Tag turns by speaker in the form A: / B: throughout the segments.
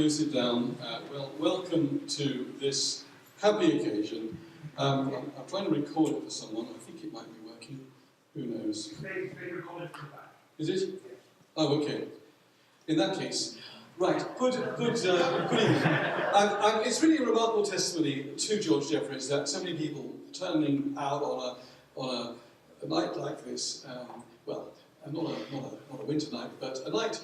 A: do sit down. Well, welcome to this happy occasion. I'm trying to record it for someone. I think it might be working. Who knows?
B: It's being recorded from the back.
A: Is it? Yes. Oh, okay. In that case, right. Good evening. It's really a remarkable testimony to George Jeffreys that so many people turning out on a night like this. Well, not a winter night, but a night.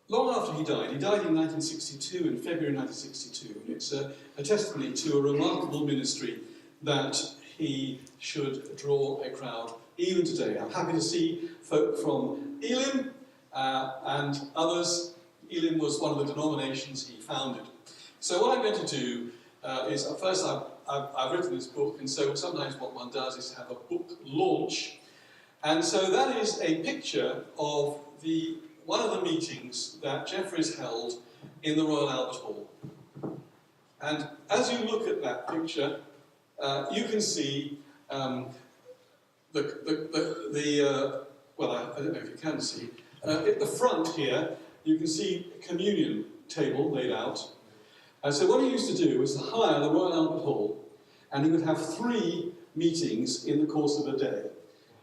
A: Long after he died in 1962, in February 1962, and it's a testimony to a remarkable ministry that he should draw a crowd even today. I'm happy to see folk from Elim and others. Elim was one of the denominations he founded. So what I'm going to do is, at first I've written this book, and so sometimes what one does is have a book launch. And so that is a picture of one of the meetings that Jeffreys held in the Royal Albert Hall. And as you look at that picture, you can see well, I don't know if you can see, at the front here, you can see a communion table laid out. And so what he used to do was to hire the Royal Albert Hall, and he would have 3 meetings in the course of a day.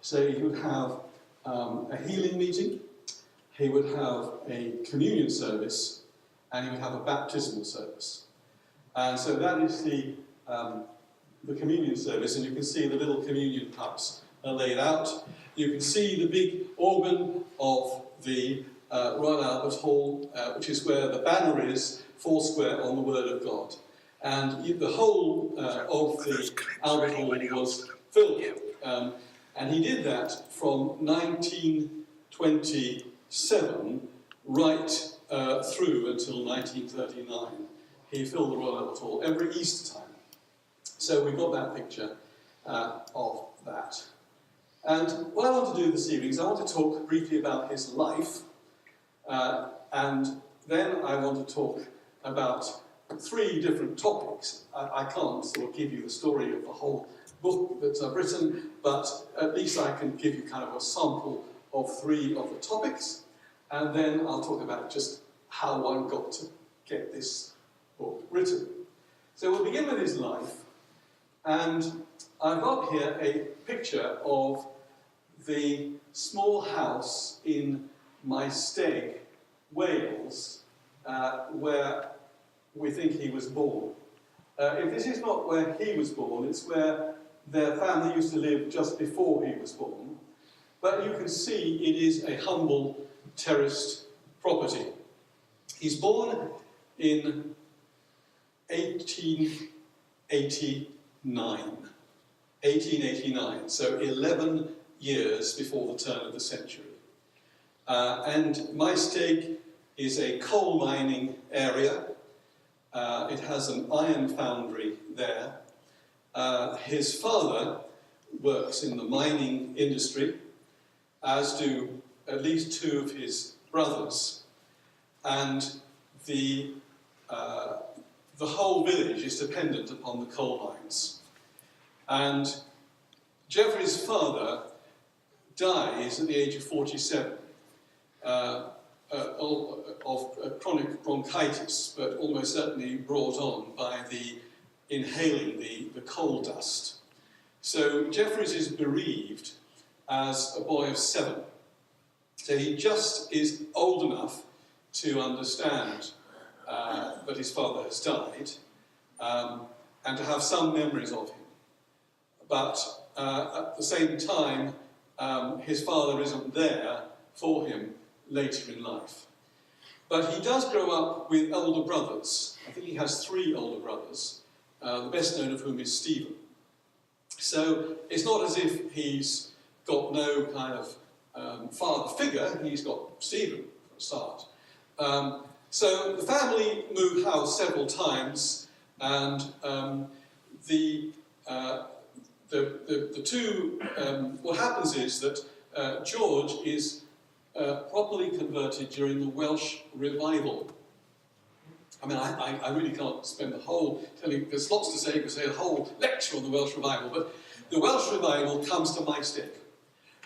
A: So he would have a healing meeting, he would have a communion service, and he would have a baptismal service. And so that is the communion service, and you can see the little communion cups are laid out. You can see the big organ of the Royal Albert Hall, which is where the banner is, foursquare on the Word of God. And the whole of the Albert Hall was filled. And he did that from 1927 right through until 1939. He filled the Royal Albert Hall every Easter time. So we've got that picture of that. And what I want to do this evening is I want to talk briefly about his life, and then I want to talk about 3 different topics. I can't sort of give you the story of the whole book that I've written, but at least I can give you kind of a sample of 3 of the topics, and then I'll talk about just how one got to get this book written. So we'll begin with his life, and I've got here a picture of the small house in Maesteg, Wales, where we think he was born. If this is not where he was born, it's where their family used to live just before he was born. But you can see it is a humble, terraced property. He's born in 1889, so 11 years before the turn of the century. And Maesteg is a coal mining area. It has an iron foundry there. His father works in the mining industry, as do at least 2 of his brothers. And the whole village is dependent upon the coal mines. And Jeffreys' father dies at the age of 47 of chronic bronchitis, but almost certainly brought on by the inhaling the coal dust. So Jeffreys is bereaved as a boy of 7. So he just is old enough to understand that his father has died, and to have some memories of him. But at the same time, his father isn't there for him later in life. But he does grow up with older brothers. I think he has 3 older brothers, the best known of whom is Stephen. So it's not as if he's got no kind of father figure. He's got Stephen for a start. So the family moved house several times, and the 2, what happens is that George is properly converted during the Welsh revival. I mean, I really can't spend the whole telling. There's lots to say. You could say a whole lecture on the Welsh revival, but the Welsh revival comes to Maesteg,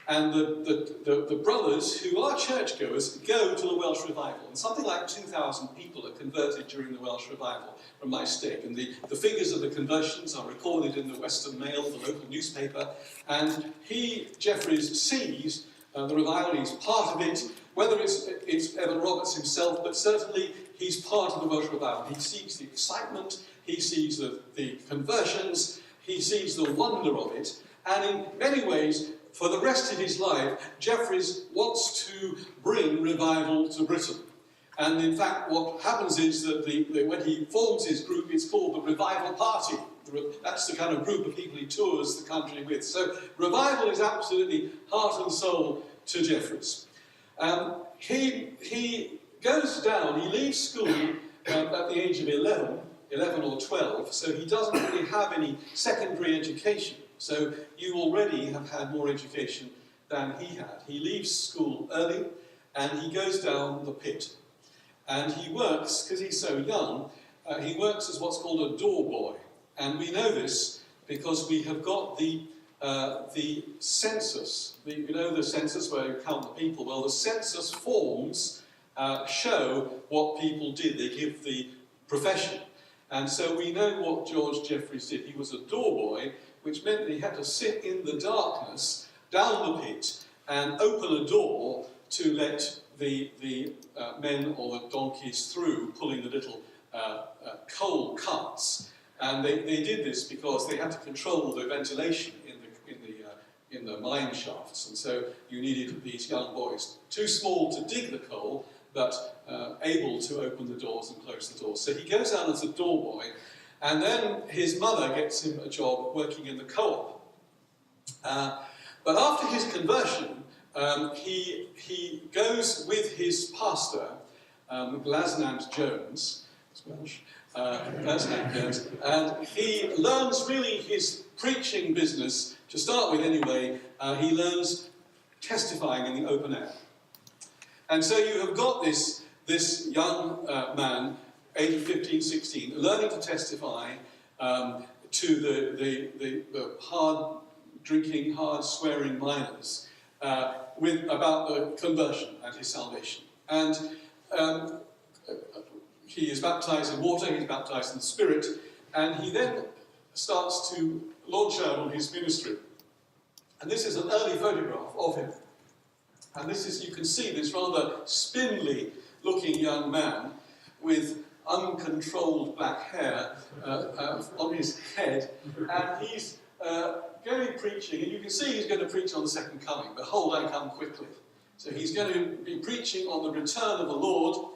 A: And the brothers, who are churchgoers, go to the Welsh revival. And something like 2,000 people are converted during the Welsh revival from my stake. And the figures of the conversions are recorded in the Western Mail, the local newspaper. And Jeffreys, sees the revival. He's part of it. Whether it's Evan Roberts himself, but certainly he's part of the Welsh revival. He sees the excitement, he sees the conversions, he sees the wonder of it. And in many ways, for the rest of his life, Jeffreys wants to bring revival to Britain. And in fact, what happens is that when he forms his group, it's called the Revival Party. That's the kind of group of people he tours the country with. So revival is absolutely heart and soul to Jeffreys. He goes down, he leaves school at the age of 11 or 12, so he doesn't really have any secondary education. So you already have had more education than he had. He leaves school early and he goes down the pit. And he works, because he's so young, he works as what's called a door boy. And we know this because we have got the census. You know the census where you count the people? Well, the census forms show what people did. They give the profession. And so we know what George Jeffreys did. He was a door boy, which meant that he had to sit in the darkness down the pit and open a door to let the men or the donkeys through, pulling the little coal carts. And they did this because they had to control the ventilation in the mine shafts, and so you needed these young boys, too small to dig the coal, but able to open the doors and close the doors. So he goes down as a door boy, and then his mother gets him a job working in the co-op. But after his conversion, he goes with his pastor, Glasnant Jones, Glasnant Jones, and he learns really his preaching business. To start with anyway, he learns testifying in the open air. And so you have got this young man, aged 15, 16, learning to testify to the hard-drinking, hard-swearing miners about the conversion and his salvation. And he is baptized in water, he's baptized in the Spirit, and he then starts to launch out on his ministry. And this is an early photograph of him. And this is, you can see this rather spindly looking young man with uncontrolled black hair on his head. And he's going to be preaching, and you can see he's going to preach on the second coming. Behold, I come quickly. So he's going to be preaching on the return of the Lord.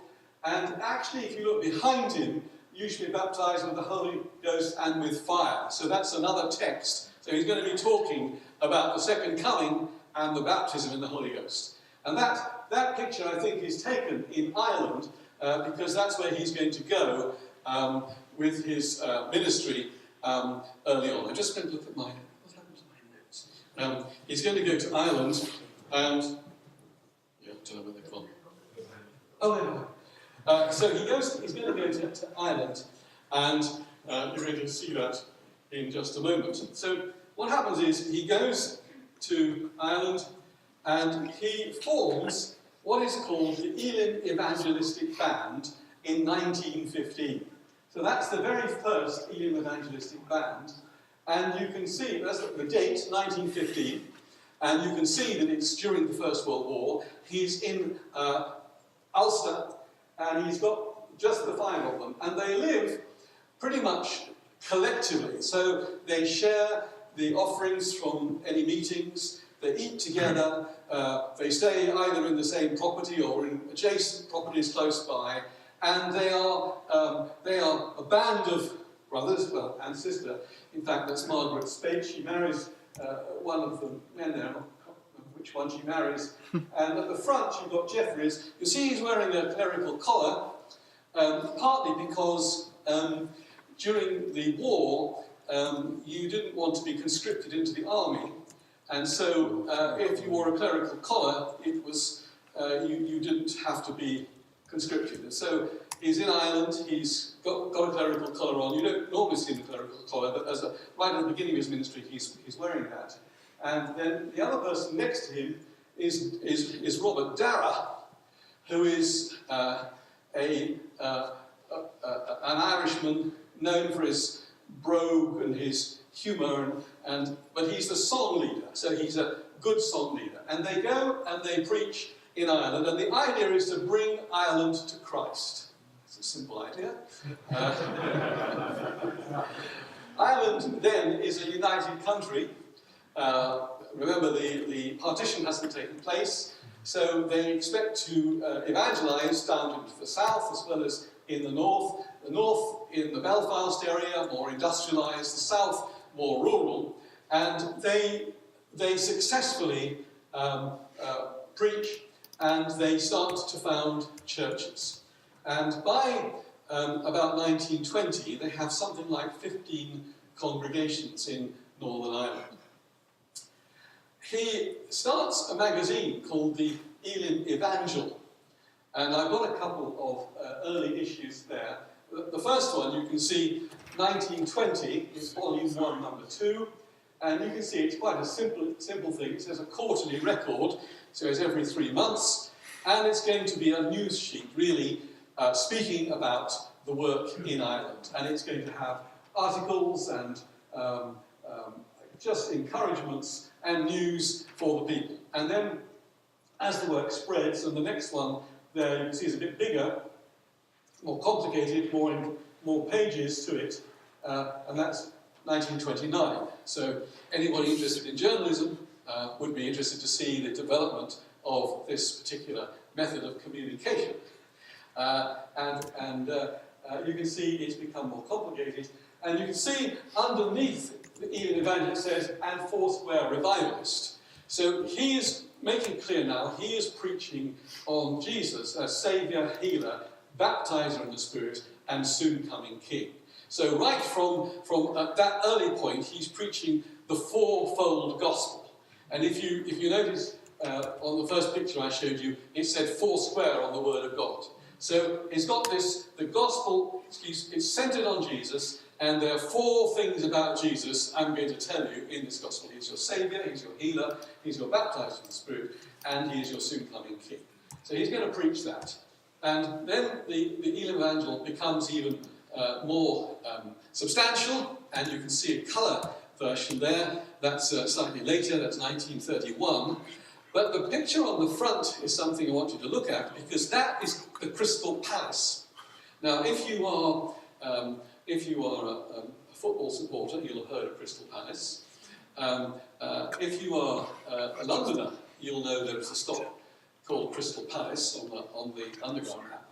A: And actually, if you look behind him, you should be baptized with the Holy Ghost and with fire. So that's another text. So he's going to be talking about the second coming and the baptism in the Holy Ghost. And that picture, I think, is taken in Ireland because that's where he's going to go with his ministry early on. I'm just going to look at what happened to my notes? He's going to go to Ireland and... Yeah, I don't know where they've gone. Oh, there we are. So he's going to go to Ireland, and you're going to see that in just a moment. So what happens is he goes to Ireland and he forms what is called the Elim Evangelistic Band in 1915. So that's the very first Elim Evangelistic Band, and you can see, that's the date, 1915, and you can see that it's during the First World War. He's in Ulster, and he's got just the five of them, and they live pretty much collectively. So they share the offerings from any meetings, they eat together, they stay either in the same property or in adjacent properties close by, and they are a band of brothers, well, and sister. In fact, that's Margaret Spade. She marries one of the men there. Which one she marries. And at the front you've got Jeffreys. You see he's wearing a clerical collar, partly because during the war you didn't want to be conscripted into the army, and so if you wore a clerical collar, it was you didn't have to be conscripted. And so he's in Ireland, he's got a clerical collar on. You don't normally see the clerical collar, but right at the beginning of his ministry he's wearing that. And then the other person next to him is Robert Darrah, who is an Irishman known for his brogue and his humour, but he's the song leader, so he's a good song leader. And they go and they preach in Ireland, and the idea is to bring Ireland to Christ. It's a simple idea. Ireland then is a united country. Remember, the partition hasn't taken place, so they expect to evangelise down into the south as well as in the north. The north in the Belfast area, more industrialised, the south more rural, and they successfully preach, and they start to found churches. And by about 1920, they have something like 15 congregations in Northern Ireland. He starts a magazine called the Evangel, and I've got a couple of early issues there. The first one, you can see 1920 is volume 1, number 2, and you can see it's quite a simple thing. It says a quarterly record, so it's every 3 months, and it's going to be a news sheet, really speaking about the work in Ireland, and it's going to have articles and just encouragements and news for the people. And then, as the work spreads, and the next one there you can see is a bit bigger, more complicated, more pages to it, and that's 1929. So anybody interested in journalism would be interested to see the development of this particular method of communication. You can see it's become more complicated, and you can see underneath the Evangelist says, and Foursquare Revivalist. So he is making clear now, he is preaching on Jesus as Saviour, Healer, Baptizer in the Spirit, and soon coming King. So right from that early point, he's preaching the fourfold gospel. And if you notice on the first picture I showed you, it said Foursquare on the Word of God. So it's got this, the gospel, it's centered on Jesus, and there are 4 things about Jesus I'm going to tell you in this gospel. He's your Saviour, he's your healer, he's your baptizer in the Spirit, and he is your soon coming King. So he's going to preach that. And then the Evangel becomes even more substantial, and you can see a colour version there. That's slightly later, that's 1931. But the picture on the front is something I want you to look at, because that is the Crystal Palace. Now, if you are a football supporter, you'll have heard of Crystal Palace. If you are a Londoner, you'll know there is a stop called Crystal Palace on the Underground map.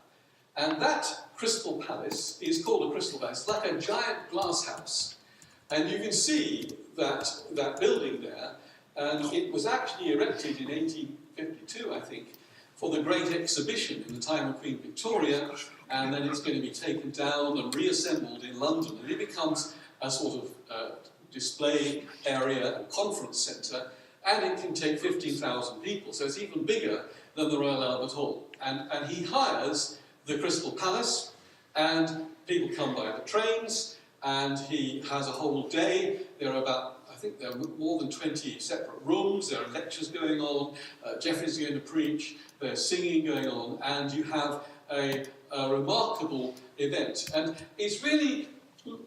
A: And that Crystal Palace is called a Crystal Palace, like a giant glass house. And you can see that building there, and it was actually erected in 1852, I think, for the Great Exhibition in the time of Queen Victoria, and then it's going to be taken down and reassembled in London, and it becomes a sort of display area and conference centre, and it can take 15,000 people, so it's even bigger than the Royal Albert Hall. And he hires the Crystal Palace, and people come by the trains, and he has a whole day. There are more than 20 separate rooms, there are lectures going on, Geoffrey's going to preach, there's singing going on, and you have a remarkable event. And it's really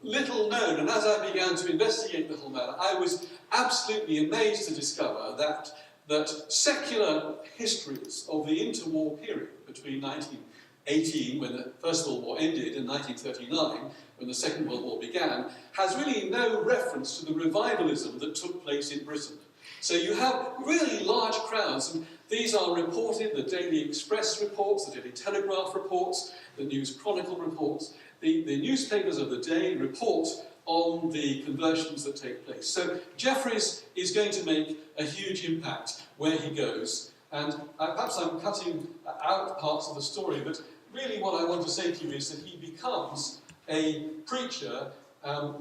A: little known, and as I began to investigate the whole matter, I was absolutely amazed to discover that secular histories of the interwar period between 1918, when the First World War ended, and 1939, when the Second World War began, has really no reference to the revivalism that took place in Britain. So you have really large crowds, and these are reported, the Daily Express reports, the Daily Telegraph reports, the News Chronicle reports. The newspapers of the day report on the conversions that take place. So Jeffreys is going to make a huge impact where he goes. And perhaps I'm cutting out parts of the story, but really what I want to say to you is that he becomes a preacher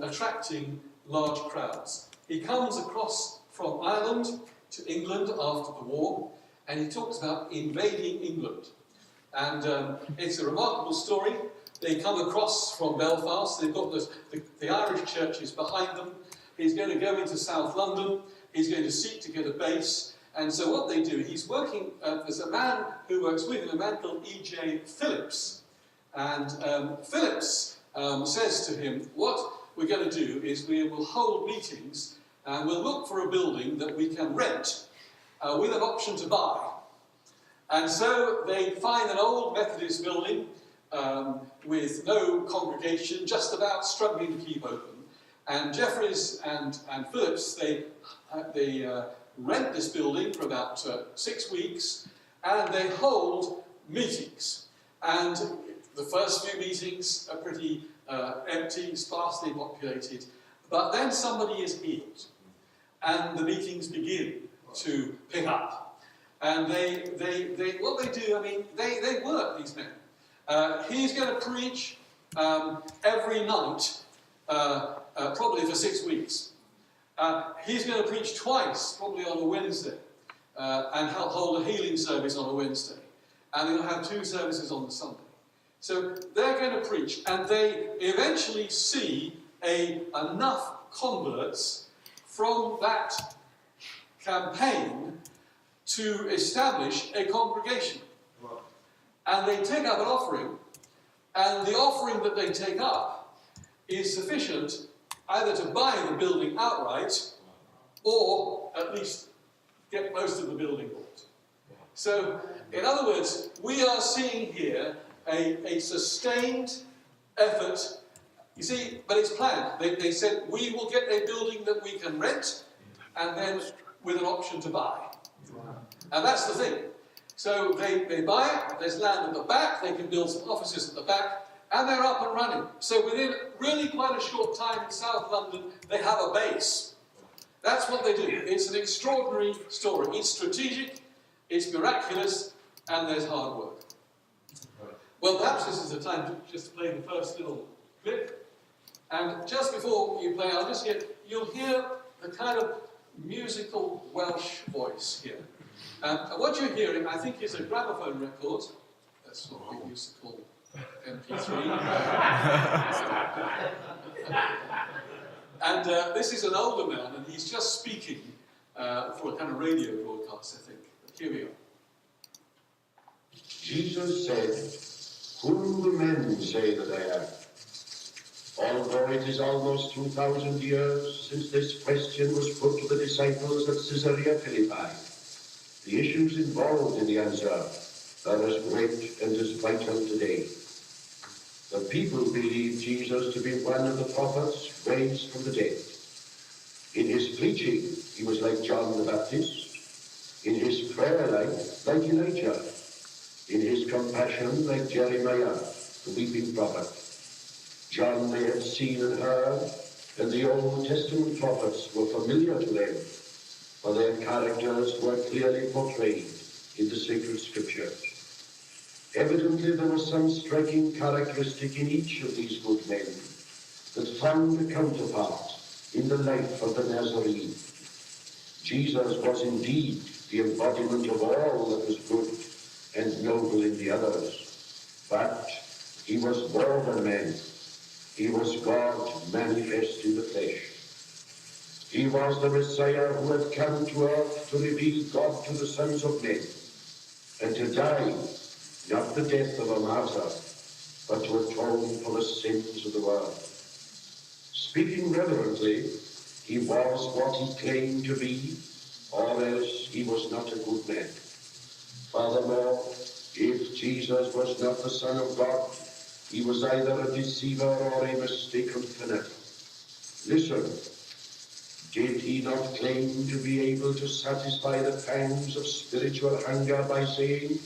A: attracting large crowds. He comes across from Ireland to England after the war, and he talks about invading England. And it's a remarkable story. They come across from Belfast, they've got the Irish churches behind them. He's going to go into South London. He's going to seek to get a base. And so what they do, he's working, there's a man who works with him, a man called E.J. Phillips. And Phillips says to him, what we're going to do is we will hold meetings and we'll look for a building that we can rent with an option to buy. And so they find an old Methodist building with no congregation, just about struggling to keep open. And Jeffries and Phillips, they rent this building for about 6 weeks, and they hold meetings. And the first few meetings are pretty empty, sparsely populated, but then somebody is healed, and the meetings begin to pick up. And what they do, I mean, they work, these men. He's going to preach every night, probably for 6 weeks. He's going to preach twice, probably on a Wednesday, and hold a healing service on a Wednesday. And he'll have 2 services on the Sunday. So they're going to preach, and they eventually see enough converts from that campaign to establish a congregation. Wow. And they take up an offering, and the offering that they take up is sufficient either to buy the building outright, or at least get most of the building bought. So, in other words, we are seeing here a sustained effort. You see, but it's planned. They said, we will get a building that we can rent, and then with an option to buy. And that's the thing. So they buy it, there's land at the back, they can build some offices at the back, and they're up and running. So within really quite a short time in South London, they have a base. That's what they do. It's an extraordinary story. It's strategic, it's miraculous, and there's hard work. Well, perhaps this is the time to just play the first little clip. And just before you play, you'll hear the kind of musical Welsh voice here. And what you're hearing, I think, is a gramophone record. That's what we used to call MP3. And this is an older man, and he's just speaking for a kind of radio broadcast, I think. But here we are.
C: Jesus said, "Whom do men say that I am?" Although it is almost 2,000 years since this question was put to the disciples at Caesarea Philippi, the issues involved in the answer are as great and as vital today. The people believed Jesus to be one of the prophets raised from the dead. In his preaching, he was like John the Baptist. In his prayer life, like Elijah. In his compassion, like Jeremiah, the weeping prophet. John they had seen and heard, and the Old Testament prophets were familiar to them, for their characters were clearly portrayed in the sacred scriptures. Evidently there was some striking characteristic in each of these good men that found a counterpart in the life of the Nazarene. Jesus was indeed the embodiment of all that was good and noble in the others, but he was more than man. He was God manifest in the flesh. He was the Messiah who had come to earth to reveal God to the sons of men, and to die, not the death of a martyr, but to atone for the sins of the world. Speaking reverently, he was what he claimed to be, or else he was not a good man. Furthermore, if Jesus was not the Son of God, he was either a deceiver or a mistaken fanatic. Listen, did he not claim to be able to satisfy the pangs of spiritual hunger by saying,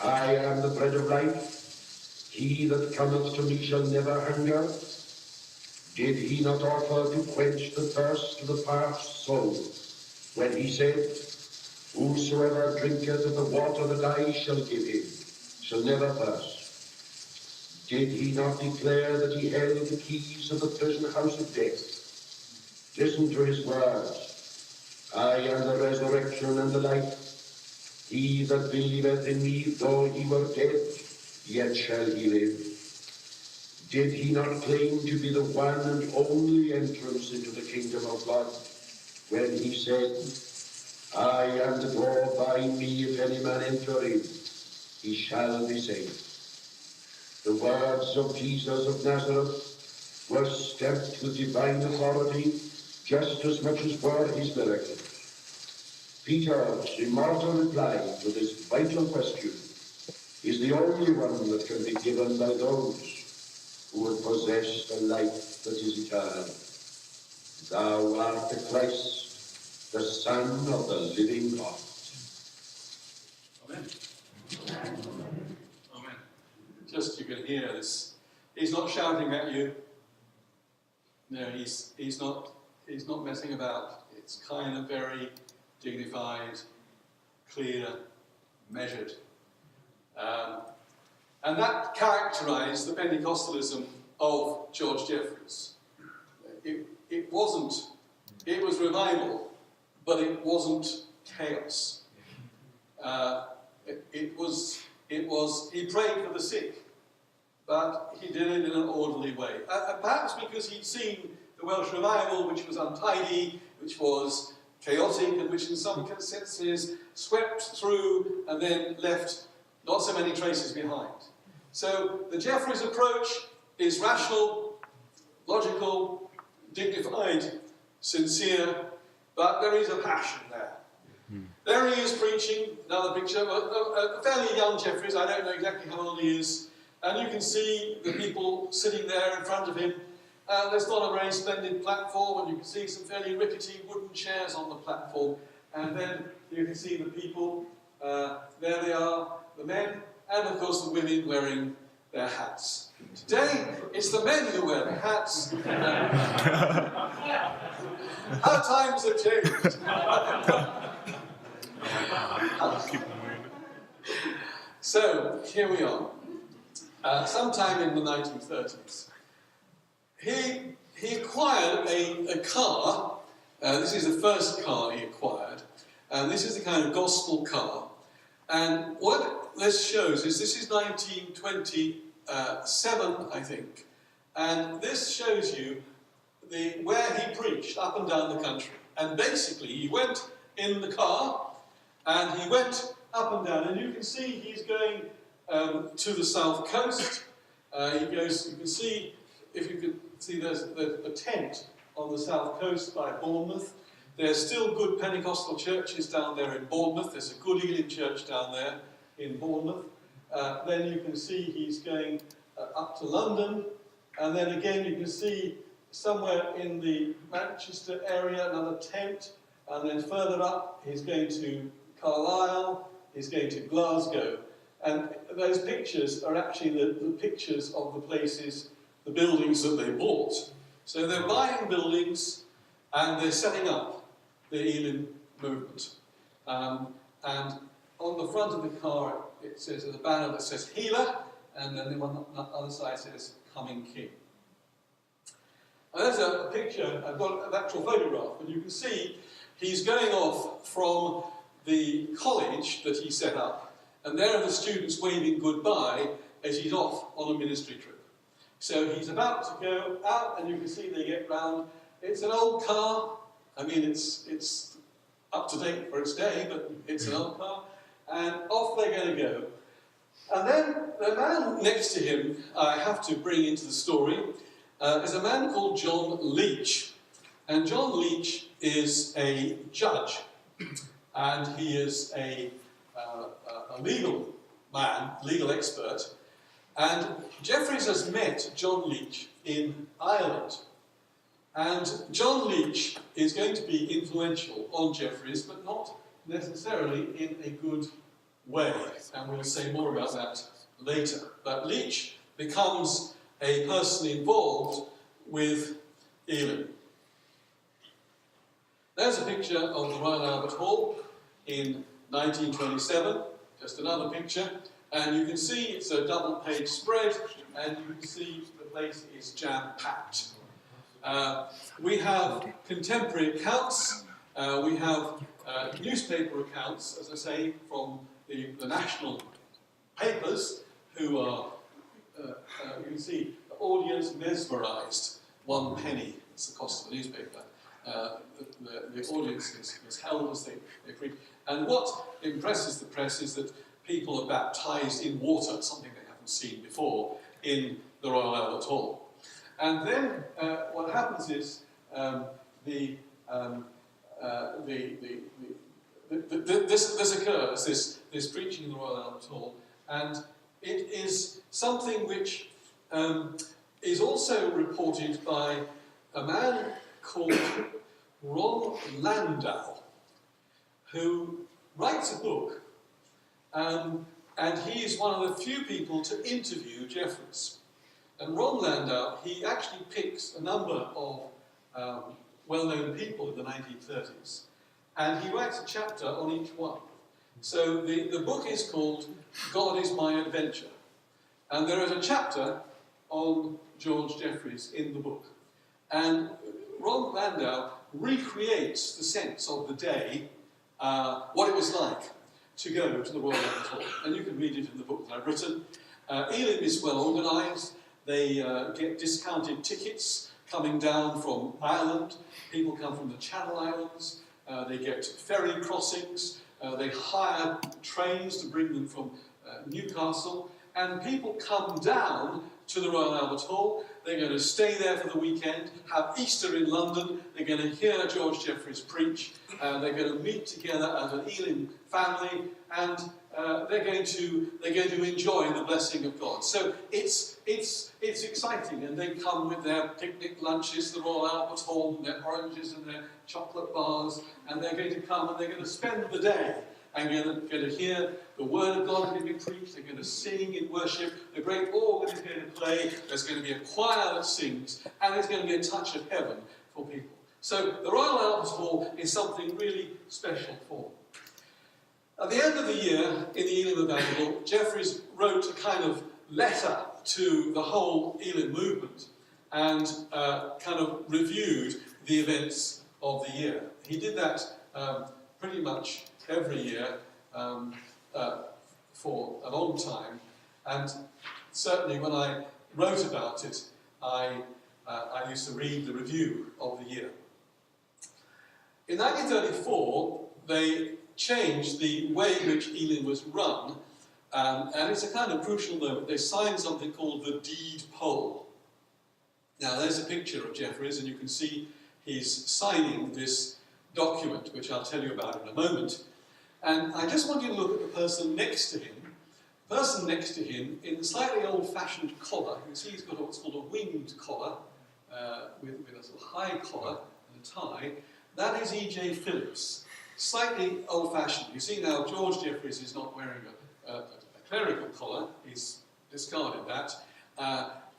C: "I am the bread of life, he that cometh to me shall never hunger"? Did he not offer to quench the thirst of the parched soul when he said, "Whosoever drinketh of the water that I shall give him shall never thirst"? Did he not declare that he held the keys of the prison house of death? Listen to his words. "I am the resurrection and the life. He that believeth in me, though he were dead, yet shall he live." Did he not claim to be the one and only entrance into the kingdom of God? when he said, I am the door, by me if any man enter in, he shall be saved. The words of Jesus of Nazareth were stamped with divine authority just as much as were his miracles. Peter's immortal reply to this vital question is the only one that can be given by those who would possess the life that is eternal. Thou art the Christ, the Son of the living God.
A: Amen. Amen. Just you can hear this. He's not shouting at you. No, he's not messing about. It's kind of very dignified, clear, measured. And that characterized the Pentecostalism of George Jeffreys. It was revival, but it wasn't chaos. He prayed for the sick, but he did it in an orderly way. Perhaps because he'd seen the Welsh revival, which was untidy, which was chaotic, and which in some senses swept through and then left not so many traces behind. So the Jeffreys approach is rational, logical, dignified, sincere, but there is a passion there. There he is preaching, another picture, a fairly young Jeffreys, I don't know exactly how old he is, and you can see the people sitting there in front of him. There's not a very splendid platform, and you can see some fairly rickety wooden chairs on the platform, and then you can see the people, there they are, the men, and of course the women wearing their hats. Today, it's the men who wear the hats. How times have changed. So, here we are. Sometime in the 1930s. He acquired a car. This is the first car he acquired. And this is the kind of gospel car. And what this shows is, this is 1927, I think. And this shows you where he preached up and down the country. And basically, he went in the car, and he went up and down. And you can see he's going to the south coast. You can see, if you could see, there's the tent on the south coast by Bournemouth. There's still good Pentecostal churches down there in Bournemouth. There's a good Elim church down there in Bournemouth. Then you can see he's going up to London. And then again you can see somewhere in the Manchester area another tent. And then further up he's going to Carlisle, he's going to Glasgow. And those pictures are actually the pictures of the places, the buildings that they bought. So they're buying buildings and they're setting up the Elim movement. And on the front of the car, it says, there's a banner that says Healer, and then on the other side says Coming King. And there's a picture, I've got an actual photograph, and you can see he's going off from the college that he set up, and there are the students waving goodbye as he's off on a ministry trip. So he's about to go out, and you can see they get round. It's an old car. I mean, it's up to date for its day, but it's an old car. And off they're going to go. And then the man next to him, I have to bring into the story, is a man called John Leach. And John Leach is a judge. And he is a legal man, legal expert. And Jeffreys has met John Leach in Ireland. And John Leach is going to be influential on Jeffreys, but not necessarily in a good way. And we'll say more about that later. But Leach becomes a person involved with Elim. There's a picture of the Royal Albert Hall in 1927, just another picture. And you can see it's a double-page spread, and you can see the place is jam-packed. We have contemporary accounts, we have newspaper accounts, as I say, from the national papers, who are, you can see, the audience mesmerised, 1 penny, it's the cost of a newspaper, the audience is held as they preach. And what impresses the press is that people are baptized in water, something they haven't seen before, in the Royal Albert Hall. And then what happens is this occurs, this preaching in the Royal Albert Hall, and it is something which is also reported by a man called Ron Landau, who writes a book, and he is one of the few people to interview Jeffreys. And Ron Landau, he actually picks a number of well-known people in the 1930s, and he writes a chapter on each one. So the book is called God is My Adventure, and there is a chapter on George Jeffreys in the book. And Ron Landau recreates the sense of the day, what it was like to go to the Royal Albert Hall. And you can read it in the book that I've written. Elim is well organised. They get discounted tickets coming down from Ireland. People come from the Channel Islands. They get ferry crossings. They hire trains to bring them from Newcastle. And people come down to the Royal Albert Hall. They're going to stay there for the weekend, have Easter in London. They're going to hear George Jeffreys preach. They're going to meet together as an Elim family, and they're going to enjoy the blessing of God. So it's exciting, and they come with their picnic lunches, the Royal Albert Hall, and their oranges and their chocolate bars, and they're going to come and they're going to spend the day. And you're going to hear the word of God going to be preached. They're going to sing in worship. The great organ is going to play. There's going to be a choir that sings. And there's going to be a touch of heaven for people. So the Royal Albert Hall is something really special for them. At the end of the year, in the Elim Evangel, Jeffreys wrote a kind of letter to the whole Elim movement and kind of reviewed the events of the year. He did that pretty much every year for a long time, and certainly when I wrote about it, I used to read the review of the year. In 1934, they changed the way in which Elim was run, and it's a kind of crucial moment. They signed something called the deed poll. Now there's a picture of Jeffreys, and you can see he's signing this document, which I'll tell you about in a moment. And I just want you to look at the person next to him. The person next to him, in a slightly old-fashioned collar. You can see he's got what's called a winged collar, with a sort of high collar and a tie. That is E.J. Phillips. Slightly old-fashioned. You see now George Jeffreys is not wearing a clerical collar. He's discarded that.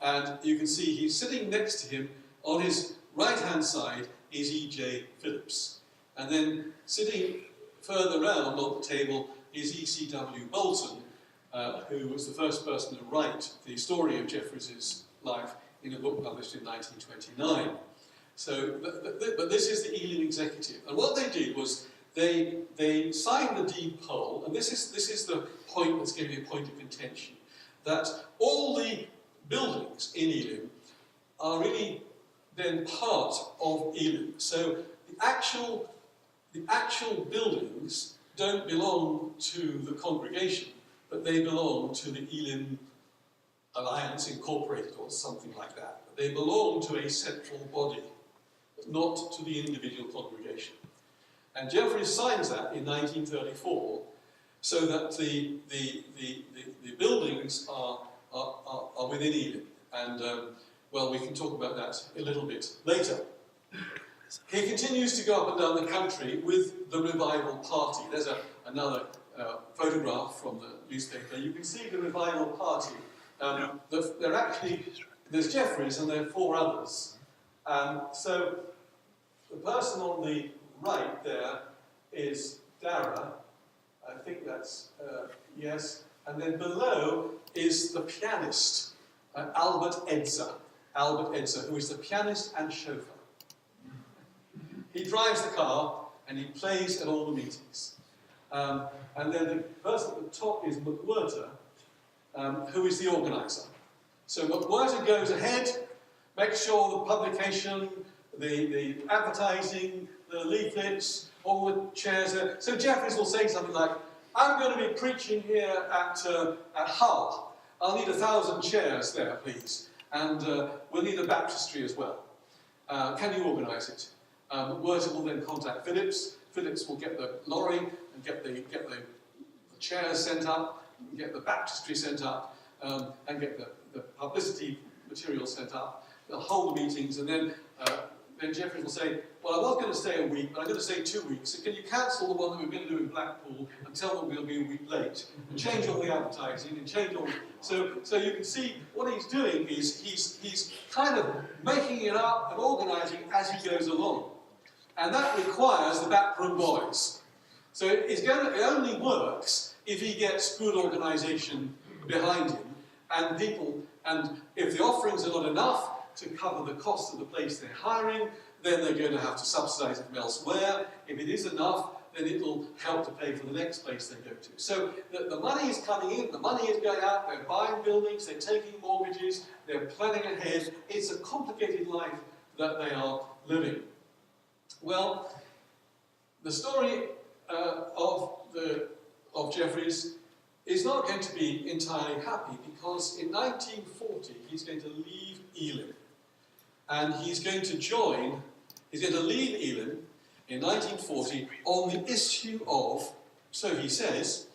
A: And you can see he's sitting next to him. On his right-hand side is E.J. Phillips. And then sitting further round on the table is E.C.W. Bolton, who was the first person to write the story of Jeffreys' life in a book published in 1929. So, but this is the Elim executive. And what they did was they signed the deed poll, and this is the point that's going to be a point of contention, that all the buildings in Elim are really then part of Elim. So the actual buildings don't belong to the congregation, but they belong to the Elim Alliance Incorporated or something like that. They belong to a central body, but not to the individual congregation. And Jeffreys signs that in 1934, so that the buildings are within Elim. And, well, we can talk about that a little bit later. He continues to go up and down the country with the Revival Party. There's another photograph from the newspaper. You can see the Revival Party. There's Jeffreys and there are 4 others. So the person on the right there is Dara. I think that's, yes. And then below is the pianist, Albert Edzer. Albert Edzer, who is the pianist and chauffeur. He drives the car and he plays at all the meetings. And then the person at the top is McWhirter, who is the organiser. So McWhirter goes ahead, makes sure the publication, the advertising, the leaflets, all the chairs. So Jeffries will say something like, I'm going to be preaching here at Hull. I'll need 1,000 chairs there, please. And we'll need a baptistry as well. Can you organise it? Worthing will then contact Phillips. Phillips will get the lorry and get the chairs sent up, get the baptistry sent up, and get the publicity material sent up. They'll hold the meetings, and then Jeffries will say, well, I was going to stay a week, but I'm going to stay 2 weeks. So can you cancel the one that we're going to do in Blackpool and tell them we'll be a week late? And change all the advertising and change all. So you can see what he's doing is he's kind of making it up and organising as he goes along. And that requires the backroom boys. So it only works if he gets good organisation behind him and people, and if the offerings are not enough to cover the cost of the place they're hiring, then they're going to have to subsidise it from elsewhere. If it is enough, then it will help to pay for the next place they go to. So the money is coming in, the money is going out, they're buying buildings, they're taking mortgages, they're planning ahead. It's a complicated life that they are living. Well, the story of Jeffries is not going to be entirely happy, because in 1940 he's going to leave Ealing, and he's going to leave Ealing in 1940 on the issue of, so he says,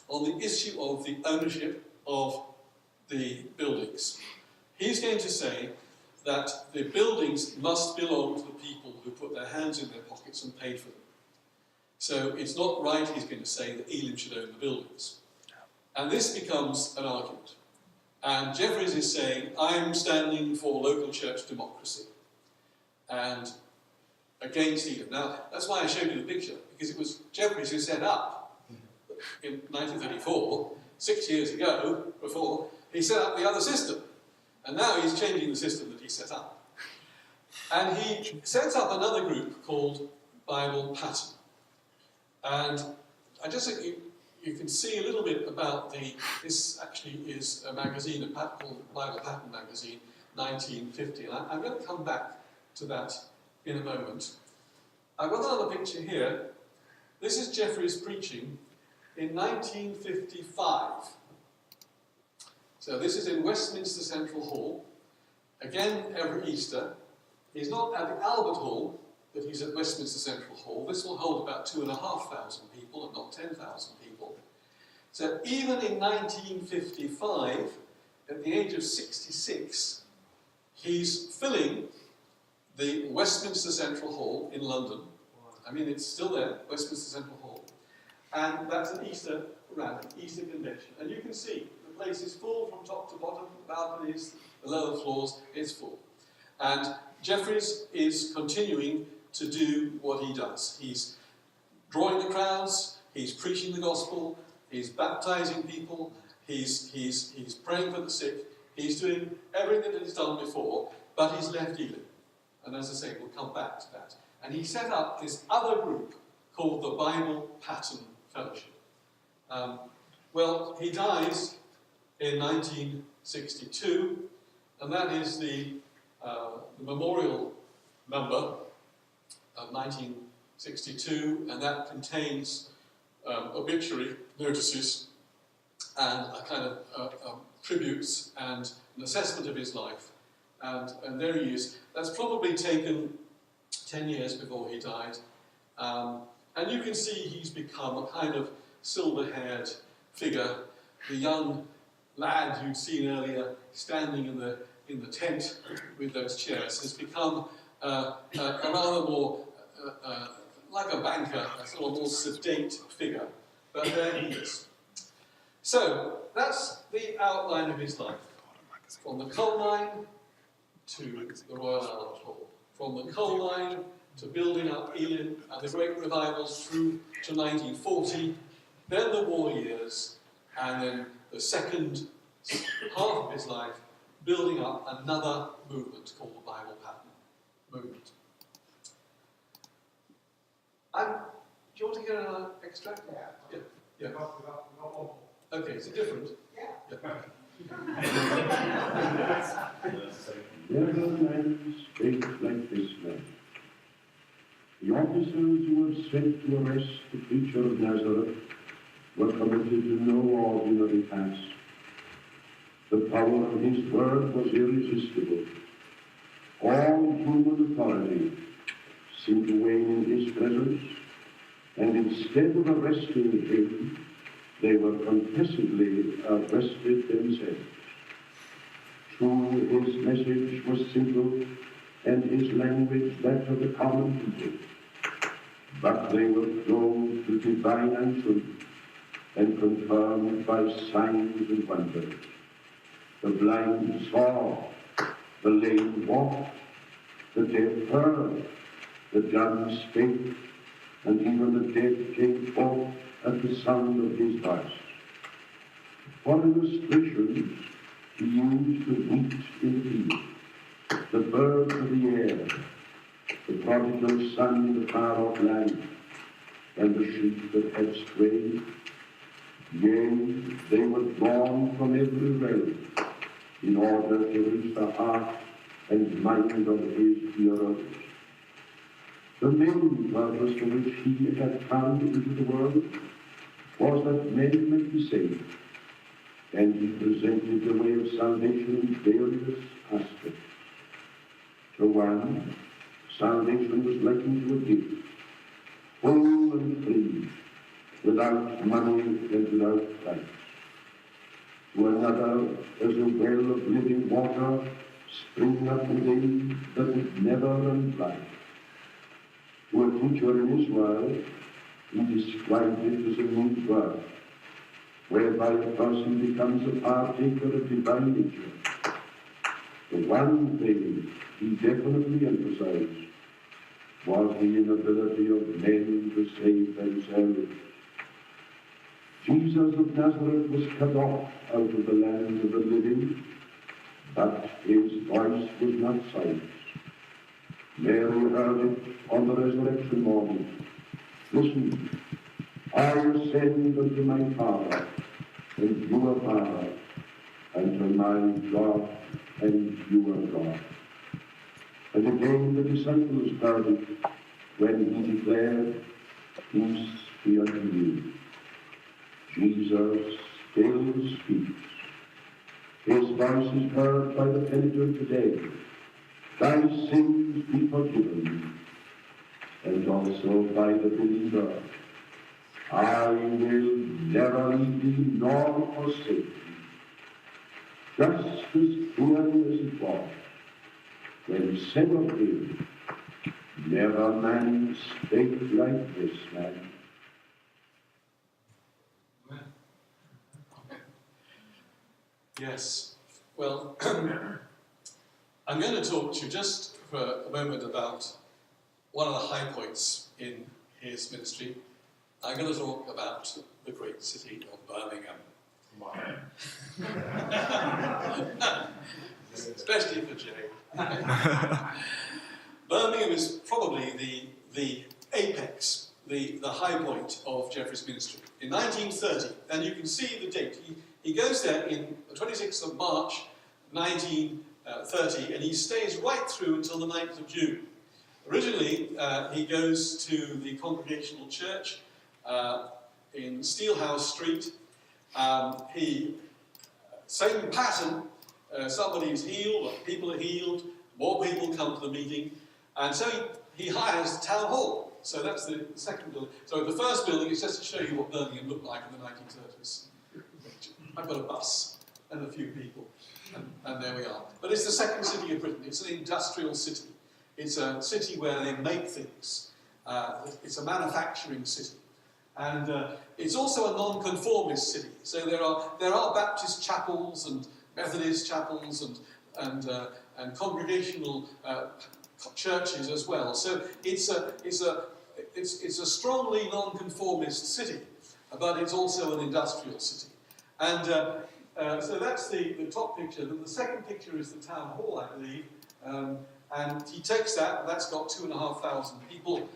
A: on the issue of the ownership of the buildings. He's going to say that the buildings must belong to the people who put their hands in their pockets and paid for them. So it's not right, he's going to say, that Ealing should own the buildings. And this becomes an argument. And Jeffries is saying, I'm standing for local church democracy and against Ealing. Now, that's why I showed you the picture, because it was Jeffries who set up, in 1934, 6 years ago, before, he set up the other system. And now he's changing the system that he set up. And he sets up another group called Bible Pattern. And I just think you can see a little bit about this actually is a magazine, called Bible Pattern magazine, 1950. And I'm going to come back to that in a moment. I've got another picture here. This is Jeffries preaching in 1955. So this is in Westminster Central Hall, again every Easter. He's not at the Albert Hall, but he's at Westminster Central Hall. This will hold about 2,500 people and not 10,000 people. So even in 1955, at the age of 66, he's filling the Westminster Central Hall in London. I mean, it's still there, Westminster Central Hall. And that's an Easter rally, Easter convention. And you can see the place is full from top to bottom, the balconies, the lower floors, it's full. And Jeffries is continuing to do what he does. He's drawing the crowds, he's preaching the gospel, he's baptizing people, he's praying for the sick, he's doing everything that he's done before, but he's left Ealing. And as I say, we'll come back to that. And he set up this other group called the Bible Pattern Fellowship. Well, he dies in 1962, and that is the memorial number of 1962, and that contains obituary notices and a kind of tributes and an assessment of his life. And there he is. That's probably taken 10 years before he died. And you can see he's become a kind of silver-haired figure. The young lad you'd seen earlier standing in the tent with those chairs has become a rather more, like a banker, a sort of more sedate figure. But there he is. So, that's the outline of his life. From the coal mine to the Royal Albert Hall. From the coal mine to building up Ealing and the great revivals through to 1940, then the war years, and then the second half of his life building up another movement called the Bible Pattern movement. Do you want to get another extract? Yeah. Yeah. Okay, is it different? Yeah.
C: Never men spake like this man. The officers who were sent to arrest the preacher of Nazareth were committed to no ordinary task. The power of his word was irresistible. All human authority seemed to wane in his presence, and instead of arresting him, they were confessedly arrested themselves. True, his message was simple, and his language that of the common people. But they were clothed with divine unction and confirmed by signs and wonders. The blind saw, the lame walked, the deaf heard, the dumb spake, and even the dead came forth at the sound of his voice. For illustrations, he used the wheat in the field, the birds of the air, the prodigal son in the far-off land, and the sheep that had strayed. Yea, they were drawn from every realm in order to reach the heart and mind of his hearers. The main purpose for which he had come into the world was that men might be saved, and he presented the way of salvation in various aspects. To one, salvation was likened to a gift, full and free, without money and without price. To another, as a well of living water springing up within that would never run dry. To a teacher in his world, he described it as a new birth, whereby a person becomes a partaker of divine nature. The one thing he definitely emphasized was the inability of men to save themselves. Jesus of Nazareth was cut off out of the land of the living, but his voice was not silenced. Mary heard it on the resurrection morning. Listen, I ascend unto my Father, and your Father, and to my God, and your God. And again the disciples heard it when he declared, Peace be unto you. Jesus still speaks. His voice is heard by the penitent today. Thy sins be forgiven. And also by the believer. I will never leave thee nor forsake thee. Just as clearly as it was when said of him, never man spake like this man.
A: Yes. Well, I'm going to talk to you just for a moment about one of the high points in his ministry. I'm going to talk about the great city of Birmingham.
B: Wow.
A: Especially for Jay. Birmingham is probably the apex, the high point of Geoffrey's ministry. In 1930, and you can see the date, he goes there in the 26th of March 1930, and he stays right through until the 9th of June. Originally, he goes to the Congregational Church in Steelhouse Street. Same pattern, somebody is healed, people are healed, more people come to the meeting, and so he hires the town hall. So that's the second building. So the first building is just to show you what Birmingham looked like in the 1930s. I've got a bus and a few people, and there we are. But it's the second city of Britain. It's an industrial city. It's a city where they make things. It's a manufacturing city. And it's also a non-conformist city. So there are Baptist chapels and Methodist chapels and congregational churches as well. So it's a strongly non-conformist city, but it's also an industrial city. And so that's the top picture. Then the second picture is the town hall, I believe. And he takes that, and that's got 2,500 people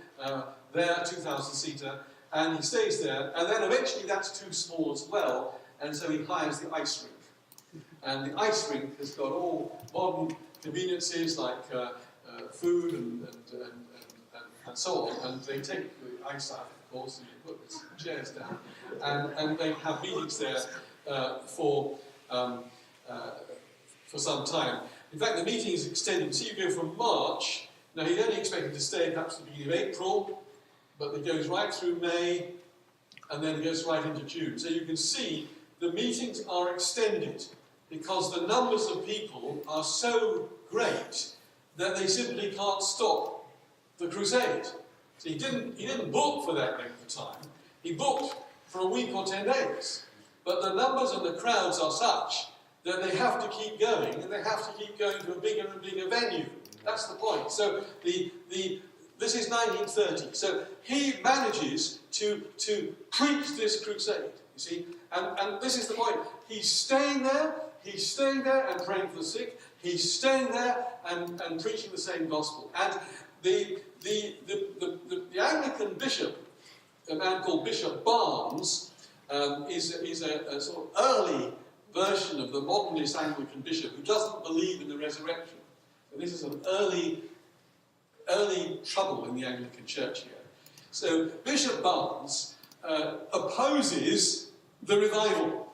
A: there, 2,000 seater, and he stays there. And then eventually that's too small as well, and so he hires the ice rink. And the ice rink has got all modern conveniences like food and and so on, and they take the eyesight, of course, and they put the chairs down, and they have meetings there for some time. In fact, the meeting is extended. So you go from March. Now, he'd only expected to stay perhaps at the beginning of April, but it goes right through May, and then it goes right into June. So you can see the meetings are extended because the numbers of people are so great that they simply can't stop the crusade. So he didn't book for that length of time. He booked for a week or 10 days. But the numbers and the crowds are such that they have to keep going, and they have to keep going to a bigger and bigger venue. That's the point. So this is 1930. So he manages to preach this crusade, you see. And this is the point. He's staying there and praying for the sick. He's staying there and preaching the same gospel. And the Anglican bishop, a man called Bishop Barnes, is a sort of early version of the modernist Anglican bishop who doesn't believe in the resurrection. So this is an early trouble in the Anglican Church here. So Bishop Barnes opposes the revival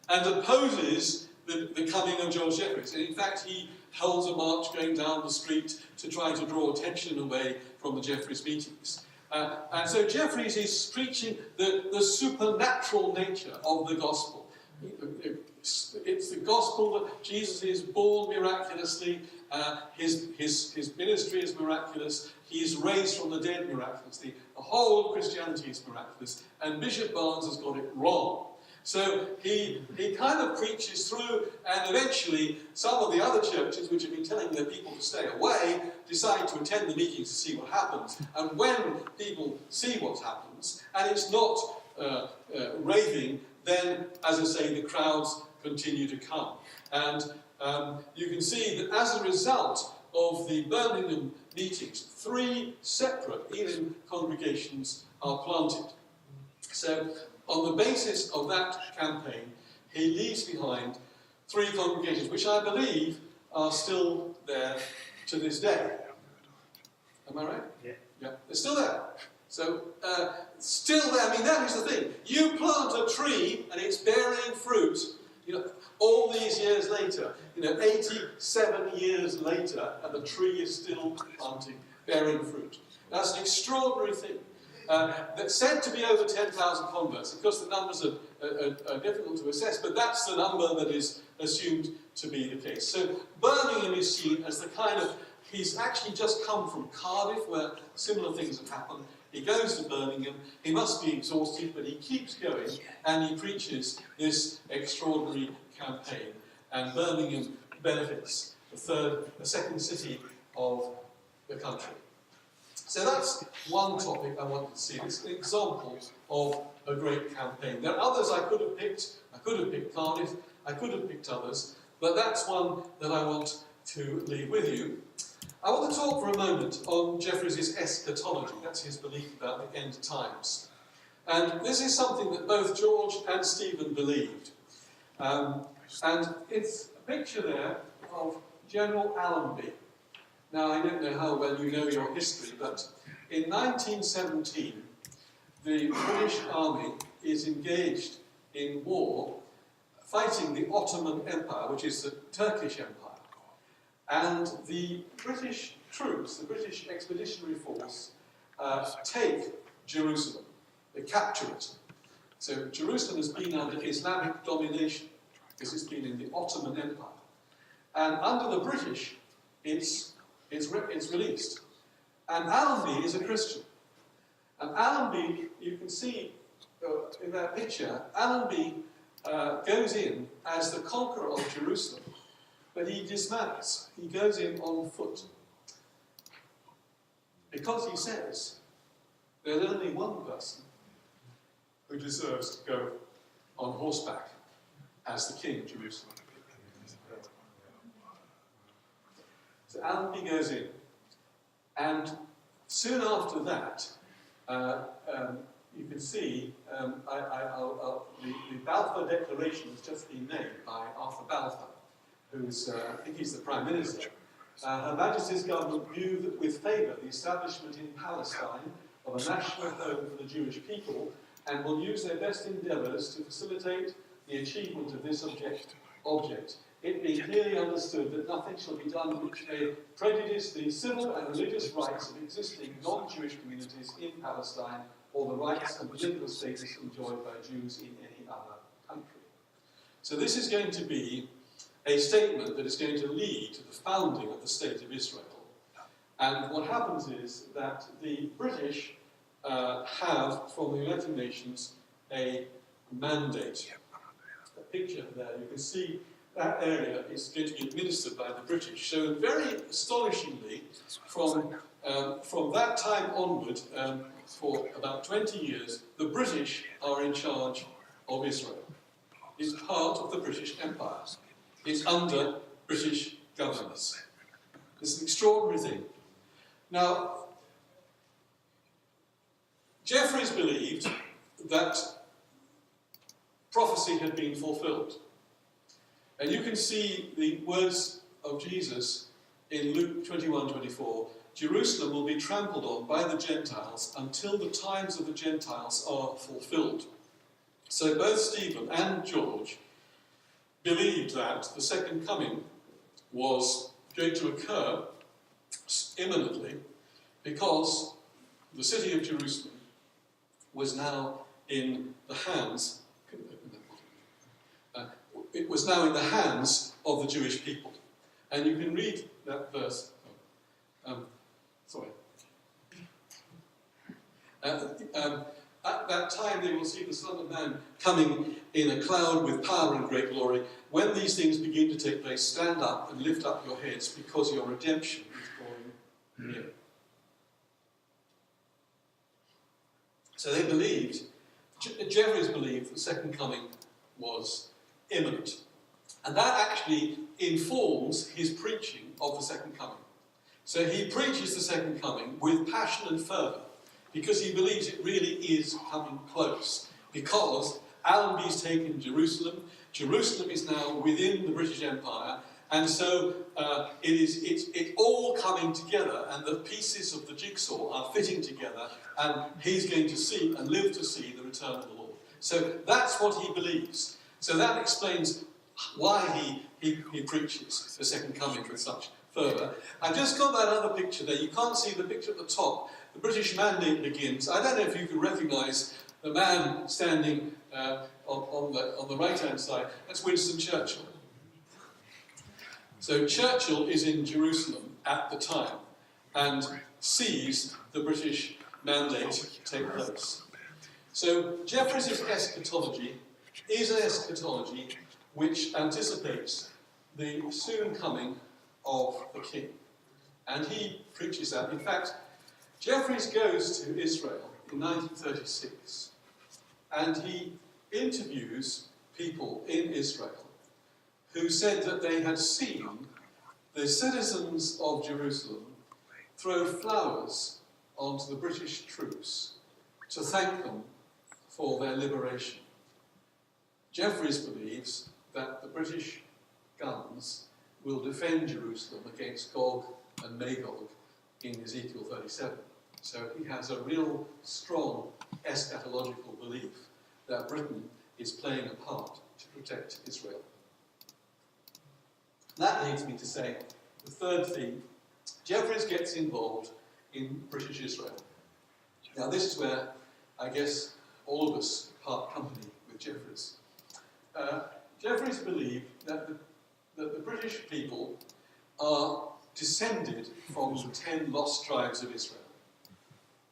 A: and opposes the coming of George Jeffreys. And in fact, he holds a march going down the street to try to draw attention away from the Jeffreys meetings. And so Jeffreys is preaching the supernatural nature of the gospel. It's the gospel that Jesus is born miraculously, his ministry is miraculous, he is raised from the dead miraculously, the whole of Christianity is miraculous, and Bishop Barnes has got it wrong. So he kind of preaches through, and eventually some of the other churches, which have been telling their people to stay away, decide to attend the meetings to see what happens. And when people see what happens, and it's not raving, then, as I say, the crowds continue to come. And you can see that as a result of the Birmingham meetings, 3 separate Elim congregations are planted. So, on the basis of that campaign, he leaves behind 3 congregations, which I believe are still there to this day. Am I right?
B: Yeah.
A: Yeah, they're still there. So, still there. I mean, that is the thing. You plant a tree and it's bearing fruit, all these years later, 87 years later, and the tree is still planting, bearing fruit. That's an extraordinary thing. That's said to be over 10,000 converts. Of course, the numbers are difficult to assess, but that's the number that is assumed to be the case. So Birmingham is seen as the kind of, he's actually just come from Cardiff, where similar things have happened. He goes to Birmingham, he must be exhausted, but he keeps going, and he preaches this extraordinary campaign. And Birmingham benefits, the second city of the country. So that's one topic I wanted to see. It's an example of a great campaign. There are others I could have picked. I could have picked Cardiff. I could have picked others. But that's one that I want to leave with you. I want to talk for a moment on Jeffreys' eschatology. That's his belief about the end times. And this is something that both George and Stephen believed. And it's a picture there of General Allenby. Now, I don't know how well you know your history, but in 1917, the British Army is engaged in war, fighting the Ottoman Empire, which is the Turkish Empire. And the British troops, the British Expeditionary Force, take Jerusalem. They capture it. So Jerusalem has been under Islamic domination, because it's been in the Ottoman Empire. And under the British, it's released. And Allenby is a Christian. And Allenby, you can see in that picture, Allenby goes in as the conqueror of Jerusalem, but he dismounts. He goes in on foot. Because he says, there's only one person who deserves to go on horseback as the king of Jerusalem. So Allenby goes in, and soon after that, you can see the Balfour Declaration has just been made by Arthur Balfour, who's, I think he's the Prime Minister, Her Majesty's government view with favour the establishment in Palestine of a national home for the Jewish people and will use their best endeavours to facilitate the achievement of this object, it being clearly understood that nothing shall be done which may prejudice the civil and religious rights of existing non-Jewish communities in Palestine or the rights and political status enjoyed by Jews in any other country. So this is going to be a statement that is going to lead to the founding of the State of Israel. And what happens is that the British have, from the United Nations, a mandate. A picture there, you can see that area is going to be administered by the British. So very astonishingly, from that time onward, for about 20 years, the British are in charge of Israel. It's part of the British Empire. It's under British governance. It's an extraordinary thing. Now, Jeffreys believed that prophecy had been fulfilled. And you can see the words of Jesus in Luke 21:24. Jerusalem will be trampled on by the Gentiles until the times of the Gentiles are fulfilled. So both Stephen and George believed that the second coming was going to occur imminently because the city of Jerusalem was now in the hands of the Jewish people. And you can read that verse. At that time they will see the Son of Man coming in a cloud with power and great glory. When these things begin to take place, stand up and lift up your heads, because your redemption is drawing near. So they believed, Jeffreys believed the second coming was imminent. And that actually informs his preaching of the second coming. So he preaches the second coming with passion and fervour, because he believes it really is coming close. Because Allenby's taken Jerusalem, Jerusalem is now within the British Empire, and so it's all coming together, and the pieces of the jigsaw are fitting together, and he's going to see and live to see the return of the Lord. So that's what he believes. So that explains why he preaches the second coming with such fervour. I've just got that other picture there. You can't see the picture at the top. The British Mandate begins. I don't know if you can recognise the man standing on the right-hand side. That's Winston Churchill. So Churchill is in Jerusalem at the time and sees the British Mandate take place. So Jeffreys' eschatology is an eschatology which anticipates the soon coming of the King. And he preaches that. In fact, Jeffreys goes to Israel in 1936 and he interviews people in Israel who said that they had seen the citizens of Jerusalem throw flowers onto the British troops to thank them for their liberation. Jeffreys believes that the British guns will defend Jerusalem against Gog and Magog in Ezekiel 37. So he has a real strong eschatological belief that Britain is playing a part to protect Israel. That leads me to say the third theme. Jeffreys gets involved in British Israel. Now this is where I guess all of us part company with Jeffreys. Jeffreys believed that the British people are descended from the 10 lost tribes of Israel.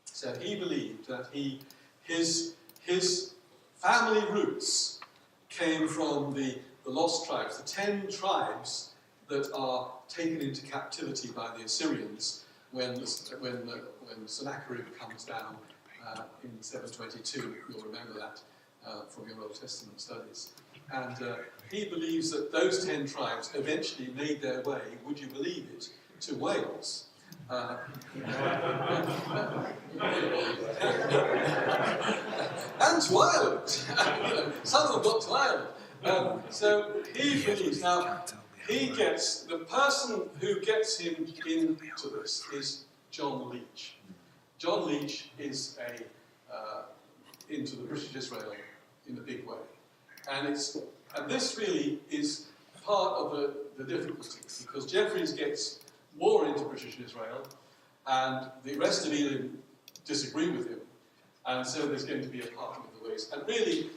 A: So he believed that his family roots came from the lost tribes, the 10 tribes that are taken into captivity by the Assyrians when Sennacherib comes down in 722. You'll remember that from your Old Testament studies. And he believes that those 10 tribes eventually made their way, would you believe it, to Wales. And to Ireland. Some of them got to Ireland. So he believes. Now, the person who gets him into this is John Leach. John Leach is into the British Israel in a big way. And this really is part of the difficulty, because Jeffreys gets more into British Israel, and the rest of Elim disagree with him, and so there's going to be a parting of the ways. And really,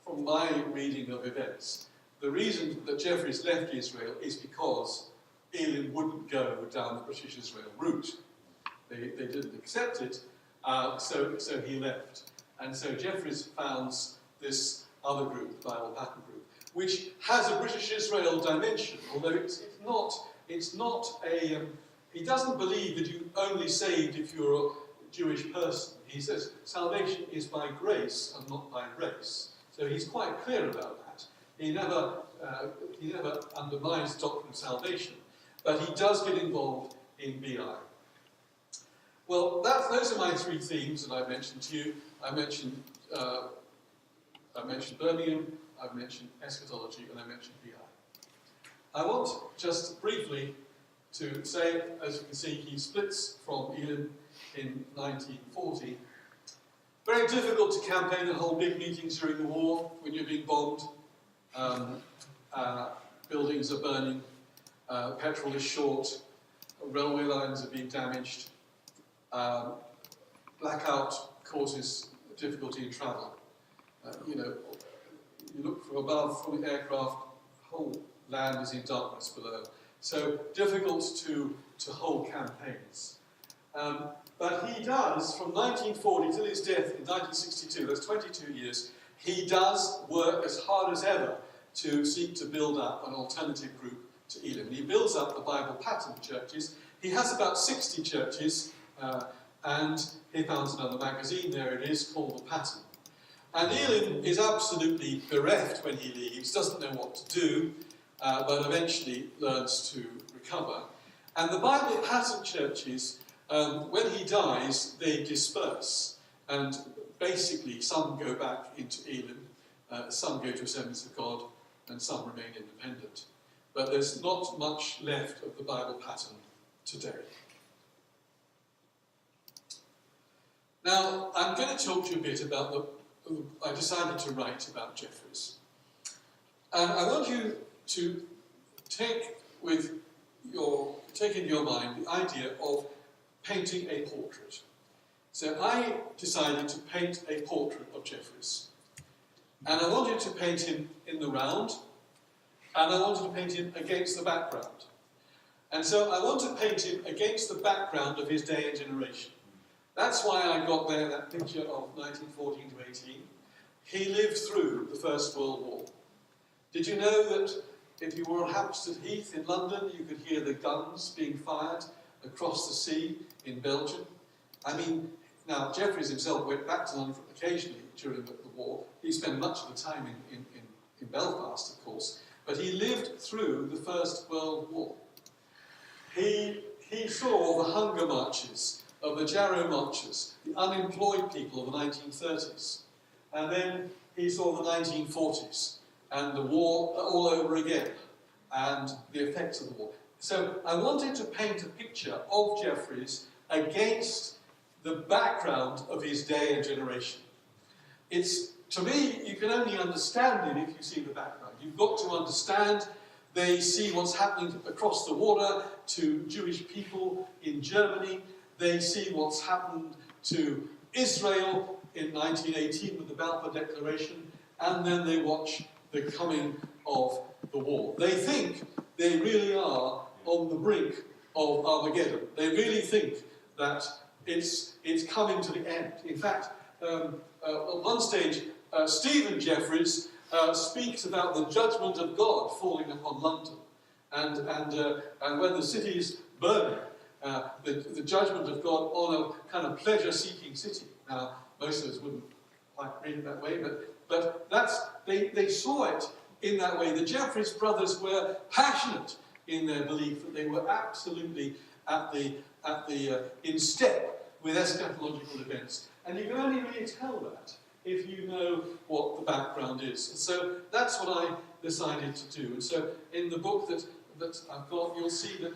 A: from my reading of events, the reason that Jeffreys left Israel is because Elim wouldn't go down the British Israel route. They didn't accept it, so he left. And so Jeffreys founds this other group, the Bible Pattern Group, which has a British Israel dimension, although it's not a... he doesn't believe that you only saved if you're a Jewish person. He says salvation is by grace and not by race. So he's quite clear about that. He never undermines the doctrine of salvation, but he does get involved in BI. Well, those are my three themes that I mentioned to you. I mentioned Birmingham, I've mentioned eschatology, and I mentioned BI. I want just briefly to say, as you can see, he splits from Elim in 1940. Very difficult to campaign and hold big meetings during the war when you're being bombed. Buildings are burning, petrol is short, railway lines are being damaged, blackout causes difficulty in travel. You look from above, from the aircraft, whole land is in darkness below. So difficult to hold campaigns. But he does, from 1940 till his death in 1962, that's 22 years, he does work as hard as ever to seek to build up an alternative group to Elim. He builds up the Bible Pattern churches. He has about 60 churches, and he founds another magazine, there it is, called The Pattern. And Elim is absolutely bereft when he leaves, doesn't know what to do, but eventually learns to recover. And the Bible Pattern churches, when he dies, they disperse. And basically, some go back into Elim, some go to Assemblies of God, and some remain independent. But there's not much left of the Bible Pattern today. Now, I'm going to talk to you a bit about I decided to write about Jeffreys. And I want you to take in your mind the idea of painting a portrait. So I decided to paint a portrait of Jeffreys. And I wanted to paint him in the round, and I wanted to paint him against the background. And so I want to paint him against the background of his day and generation. That's why I got there that picture of 1914 to 18. He lived through the First World War. Did you know that if you were on Hampstead Heath in London, you could hear the guns being fired across the sea in Belgium? I mean, now Jeffreys himself went back to London occasionally during the war. He spent much of the time in Belfast, of course, but he lived through the First World War. He saw the hunger marches of the Jarrow marchers, the unemployed people of the 1930s. And then he saw the 1940s and the war all over again and the effects of the war. So I wanted to paint a picture of Jeffreys against the background of his day and generation. To me, you can only understand it if you see the background. You've got to understand. They see what's happening across the water to Jewish people in Germany. They see what's happened to Israel in 1918 with the Balfour Declaration, and then they watch the coming of the war. They think they really are on the brink of Armageddon. They really think that it's coming to the end. In fact, at one stage, Stephen Jeffreys speaks about the judgment of God falling upon London, and when the city is burning, the judgment of God on a kind of pleasure-seeking city. Now, most of us wouldn't quite read it that way, but they saw it in that way. The Jeffreys brothers were passionate in their belief that they were absolutely in step with eschatological events. And you can only really tell that if you know what the background is. So that's what I decided to do. And so in the book that I've got, you'll see that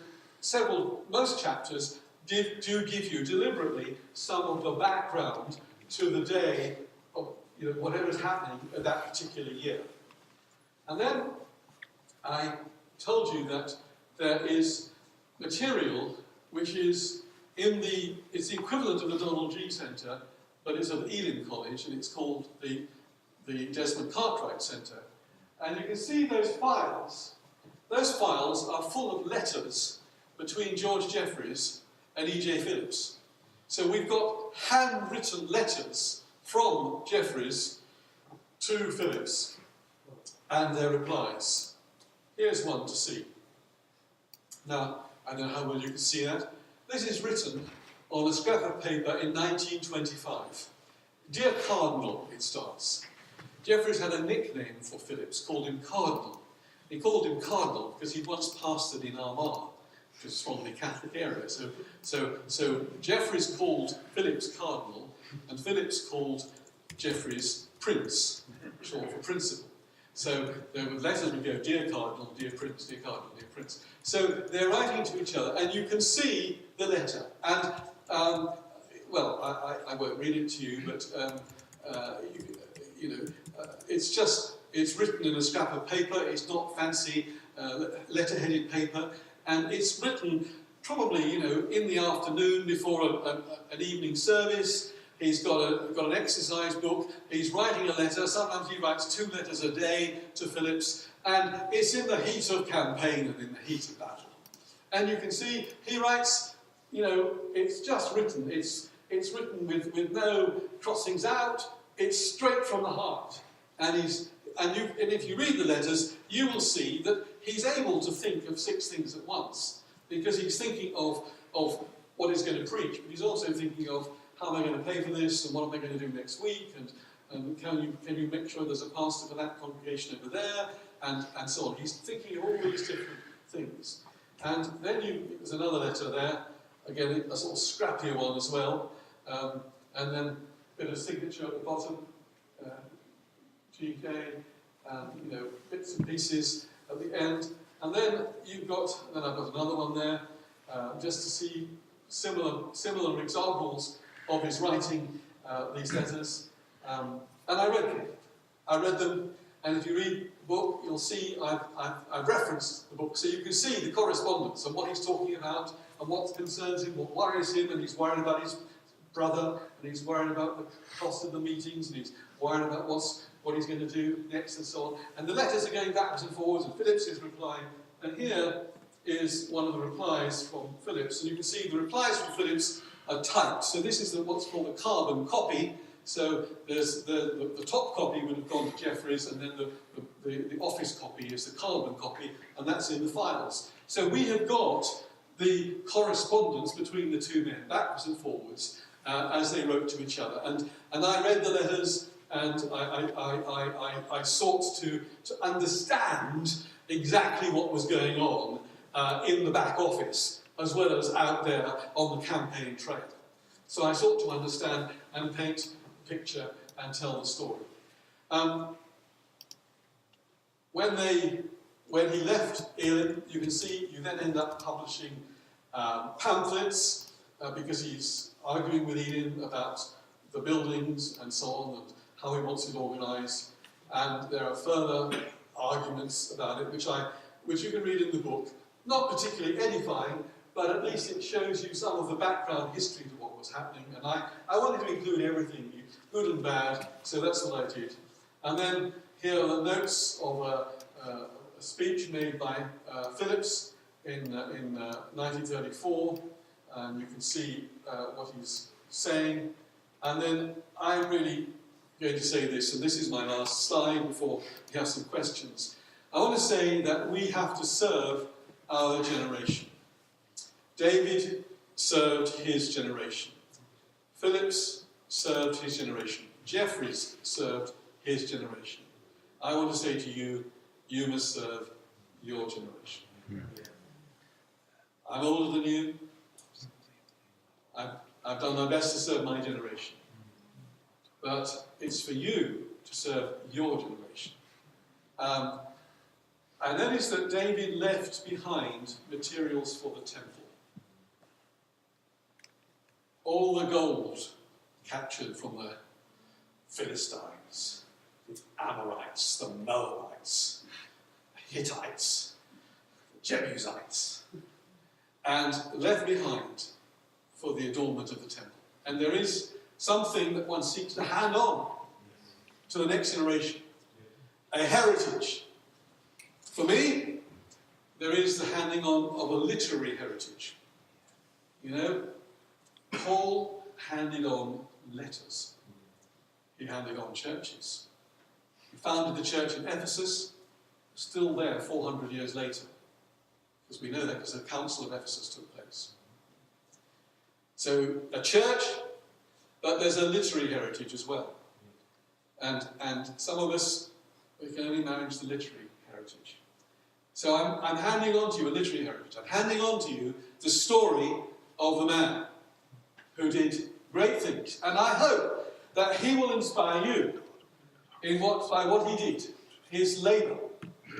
A: most chapters do give you deliberately some of the background to the day of whatever is happening at that particular year. And then I told you that there is material which is it's the equivalent of the Donald G. Centre, but it's of Ealing College, and it's called the Desmond Cartwright Centre. And you can see those files. Those files are full of letters between George Jeffreys and E.J. Phillips. So we've got handwritten letters from Jeffreys to Phillips and their replies. Here's one to see. Now, I don't know how well you can see that. This is written on a scrap of paper in 1925. Dear Cardinal, it starts. Jeffreys had a nickname for Phillips, called him Cardinal. He called him Cardinal because he'd once pastored in Armagh, which was a strongly Catholic area. So Jeffreys called Phillips Cardinal, and Phillips called Jeffreys Prince, short for principal. So the letters would go, Dear Cardinal, Dear Prince, Dear Cardinal, Dear Prince. So they're writing to each other, and you can see the letter. And, I won't read it to you, but, it's written in a scrap of paper. It's not fancy letter-headed paper. And it's written probably, in the afternoon before an evening service. He's got an exercise book. He's writing a letter. Sometimes he writes 2 letters a day to Phillips. And it's in the heat of campaign and in the heat of battle. And you can see he writes, it's just written. It's written with no crossings out. It's straight from the heart. And if you read the letters, you will see that he's able to think of 6 things at once. Because he's thinking of what he's going to preach, but he's also thinking of how am I going to pay for this, and what am I going to do next week, and can you make sure there's a pastor for that congregation over there, and so on. He's thinking of all these different things. And then there's another letter there, again a sort of scrappier one as well, and then a bit of signature at the bottom, GK, and bits and pieces at the end. And then I've got another one there, just to see similar examples of his writing these letters, and I read them. And if you read the book, you'll see I've referenced the book, so you can see the correspondence and what he's talking about and what concerns him, what worries him, and he's worried about his brother, and he's worried about the cost of the meetings, and he's worried about what he's going to do next, and so on. And the letters are going backwards and forwards, and Phillips is replying. And here is one of the replies from Phillips, and you can see the replies from Phillips are typed. So this is what's called a carbon copy. So there's the top copy would have gone to Jeffreys, and then the office copy is the carbon copy, and that's in the files. So we have got the correspondence between the 2 men, backwards and forwards, as they wrote to each other. And I read the letters, and I sought to understand exactly what was going on in the back office, as well as out there on the campaign trail. So I sought to understand and paint a picture and tell the story. When he left Ealing, you can see you then end up publishing pamphlets because he's arguing with Ealing about the buildings and so on and how he wants it organised. And there are further arguments about it, which you can read in the book. Not particularly edifying, but at least it shows you some of the background history to what was happening. And I wanted to include everything, good and bad, so that's what I did. And then here are the notes of a speech made by Phillips in 1934, and you can see what he's saying. And then I'm really going to say this, and this is my last slide before we have some questions. I want to say that we have to serve our generation. David served his generation. Phillips served his generation. Jeffreys served his generation. I want to say to you, you must serve your generation. Yeah. I'm older than you. I've done my best to serve my generation. but it's for you to serve your generation. I noticed that David left behind materials for the temple. All the gold captured from the Philistines, the Amorites, the Moabites, the Hittites, the Jebusites, and left behind for the adornment of the temple. And there is something that one seeks to hand on to the next generation, a heritage. For me, there is the handing on of a literary heritage. You know, Paul handed on letters. He handed on churches. He founded the church in Ephesus, still there 400 years later. Because we know that because the Council of Ephesus took place. So a church, but there's a literary heritage as well. And some of us, we can only manage the literary heritage. So I'm handing on to you a literary heritage. I'm handing on to you the story of the man who did great things. And I hope that he will inspire you by what he did, his labour,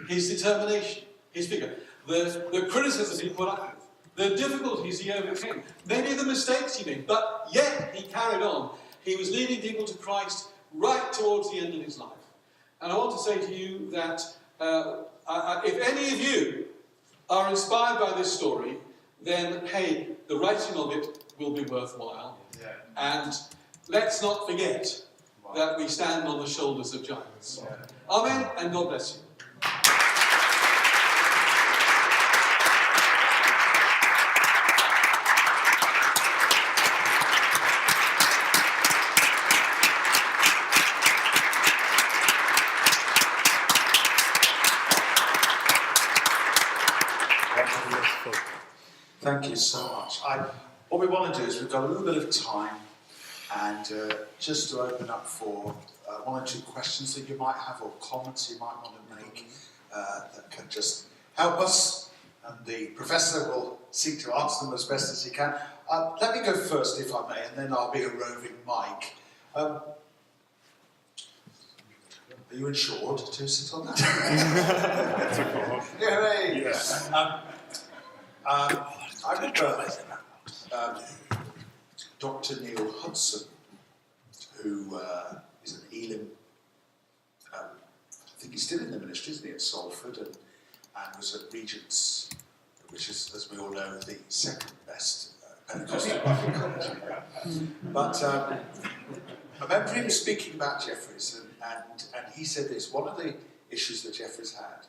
A: his determination, his vigour, the criticism he put up with, the difficulties he overcame, many of the mistakes he made, but yet he carried on. He was leading people to Christ right towards the end of his life. And I want to say to you that if any of you are inspired by this story, then, hey, the writing of it will be worthwhile. Yeah. And let's not forget that we stand on the shoulders of giants. Yeah. Amen, and God bless you.
D: Thank you so much. What we want to do is we've got a little bit of time, and just to open up for one or two questions that you might have or comments you might want to make that can just help us, and the professor will seek to answer them as best as he can. Let me go first, if I may, and then I'll be a roving mic. Are you insured to sit on that? Yay! Yes. I remember Dr. Neil Hudson, who is an Elim, I think he's still in the ministry, isn't he, at Salford, and was at Regent's, which is, as we all know, the second best Pentecostal Bible college. But I remember him speaking about Jeffreys, and he said this: one of the issues that Jeffreys had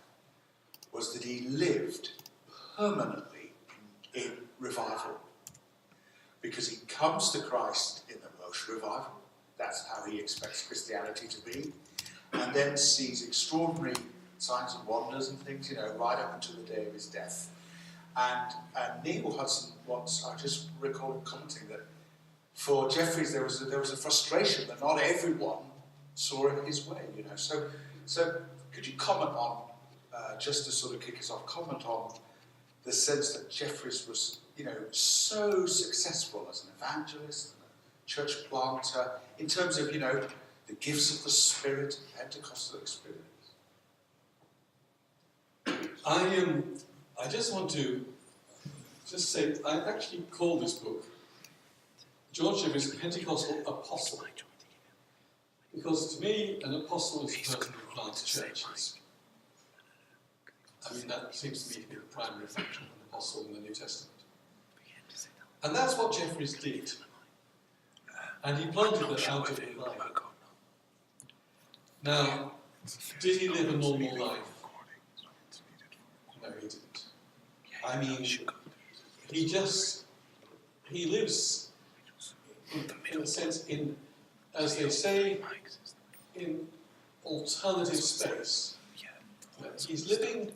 D: was that he lived permanently in revival, because he comes to Christ in the Welsh revival. That's how he expects Christianity to be, and then sees extraordinary signs and wonders and things, right up until the day of his death. And Neil Hudson once, I just recall him commenting that for Jeffreys there was a frustration that not everyone saw it his way, So could you comment on, just to sort of kick us off, comment on the sense that Jeffreys was, so successful as an evangelist and a church planter in terms of, the gifts of the Spirit, Pentecostal experience?
A: I just want to say, I actually call this book George Jeffreys, Pentecostal Apostle, because to me an apostle is a person who plants churches. I mean, that seems to me to be the primary function of an apostle in the New Testament. And that's what Jeffreys did. And he planted that out of his life. Now, did he live a normal life? No, he didn't. I mean, he lives, in a sense, as they say, in alternative space. He's living,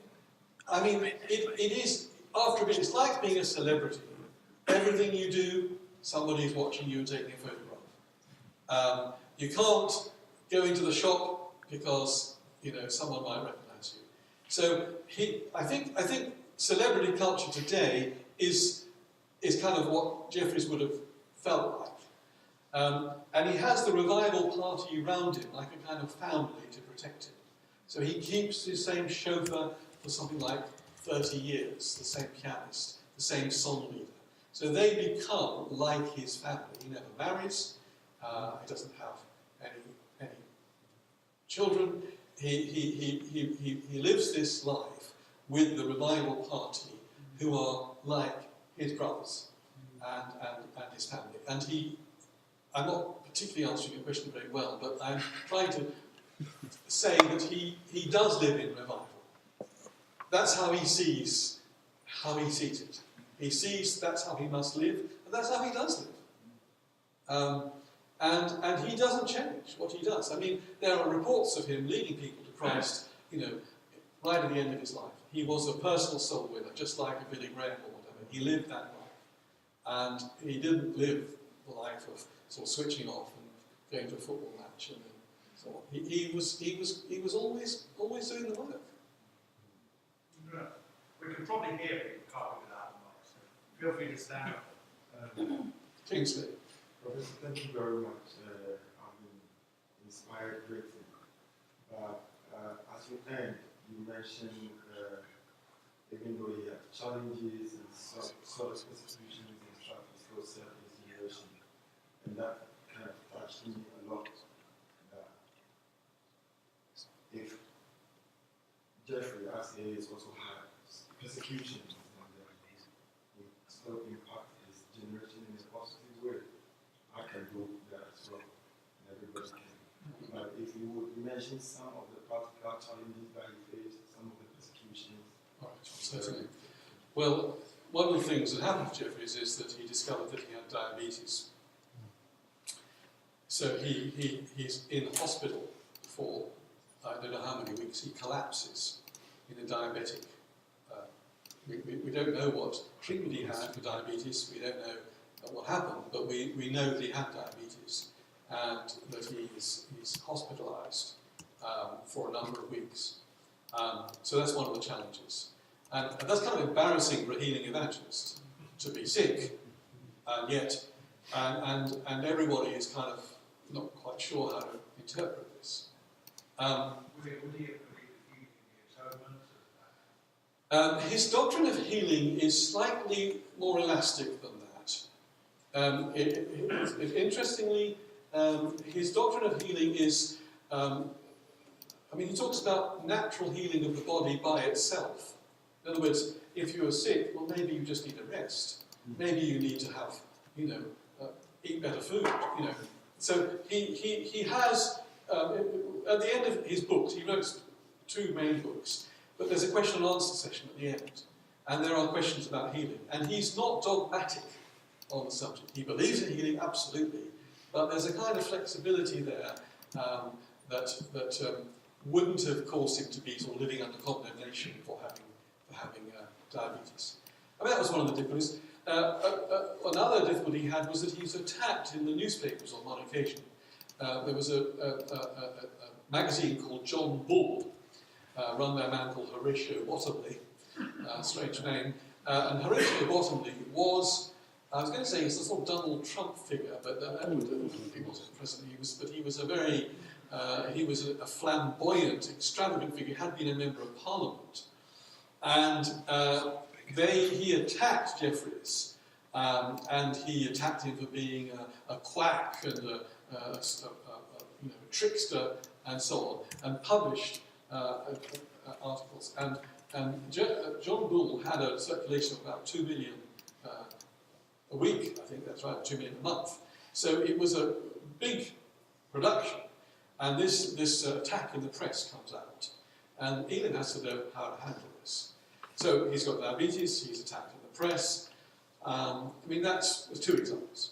A: I mean, it is, after a bit, it's like being a celebrity. Everything you do, somebody's watching you and taking a photograph. You can't go into the shop because, someone might recognise you. So I think celebrity culture today is kind of what Jeffreys would have felt And he has the revival party around him, like a kind of family to protect him. So he keeps the same chauffeur for something like 30 years, the same pianist, the same song leader. So they become like his family. He never marries, he doesn't have any children. He lives this life with the revival party, who are like his brothers and his family. And I'm not particularly answering your question very well, but I'm trying to say that he does live in revival. That's how he sees it. He sees that's how he must live, and that's how he does live. And he doesn't change what he does. I mean, there are reports of him leading people to Christ, right at the end of his life. He was a personal soul winner, just like a Billy Graham or whatever. He lived that life. And he didn't live the life of sort of switching off and going to a football match and so on. He was always doing the work.
B: Yeah. We can probably hear you, can't we, without the mic, so feel free to stand up.
A: Kingsley.
E: Professor, thank you very much. I've been inspired greatly. But at your end, you mentioned even though he had challenges and sort of persecutions and struggles for self-examination, and that kind of touched me a lot. That if Jeffrey, as he is, also had persecutions and it still impact his generation in a positive way, I can do that as well, and everybody can. But if you would mention some of the practical challenges that he faced, some of the persecutions.
A: Right, certainly. Well, one of the things that happened to Jeffries is that he discovered that he had diabetes. So he's in hospital for I don't know how many weeks. He collapses in a diabetic. We don't know what treatment he had for diabetes. We don't know what happened, but we know that he had diabetes and that he's hospitalised for a number of weeks. So that's one of the challenges. And that's kind of embarrassing for a healing evangelist to be sick, and yet, and everybody is kind of not quite sure how to interpret this.
B: Would he believe in the atonement?
A: His doctrine of healing is slightly more elastic than that. Interestingly, his doctrine of healing is, he talks about natural healing of the body by itself. In other words, if you are sick, well, maybe you just need a rest. Maybe you need to have, eat better food. So he has, at the end of his books, he wrote 2 main books, but there's a question and answer session at the end, and there are questions about healing. And he's not dogmatic on the subject. He believes in healing, absolutely, but there's a kind of flexibility there that wouldn't have caused him to be sort of living under condemnation for having diabetes. That was one of the difficulties. Another difficulty he had was that he was attacked in the newspapers on one occasion. There was a magazine called John Bull, run by a man called Horatio Bottomley, strange name. And Horatio Bottomley was, I was going to say he's a sort of Donald Trump figure, but he wasn't president. He was a very, he was a flamboyant, extravagant figure. He had been a member of Parliament. And he attacked Jeffries, and he attacked him for being a quack and a trickster and so on, and published articles. And John Bull had a circulation of about 2 million a week, I think that's right, 2 million a month. So it was a big production, and this attack in the press comes out, and Elim has to know how to handle this. So he's got diabetes, he's attacked in the press. That's 2 examples.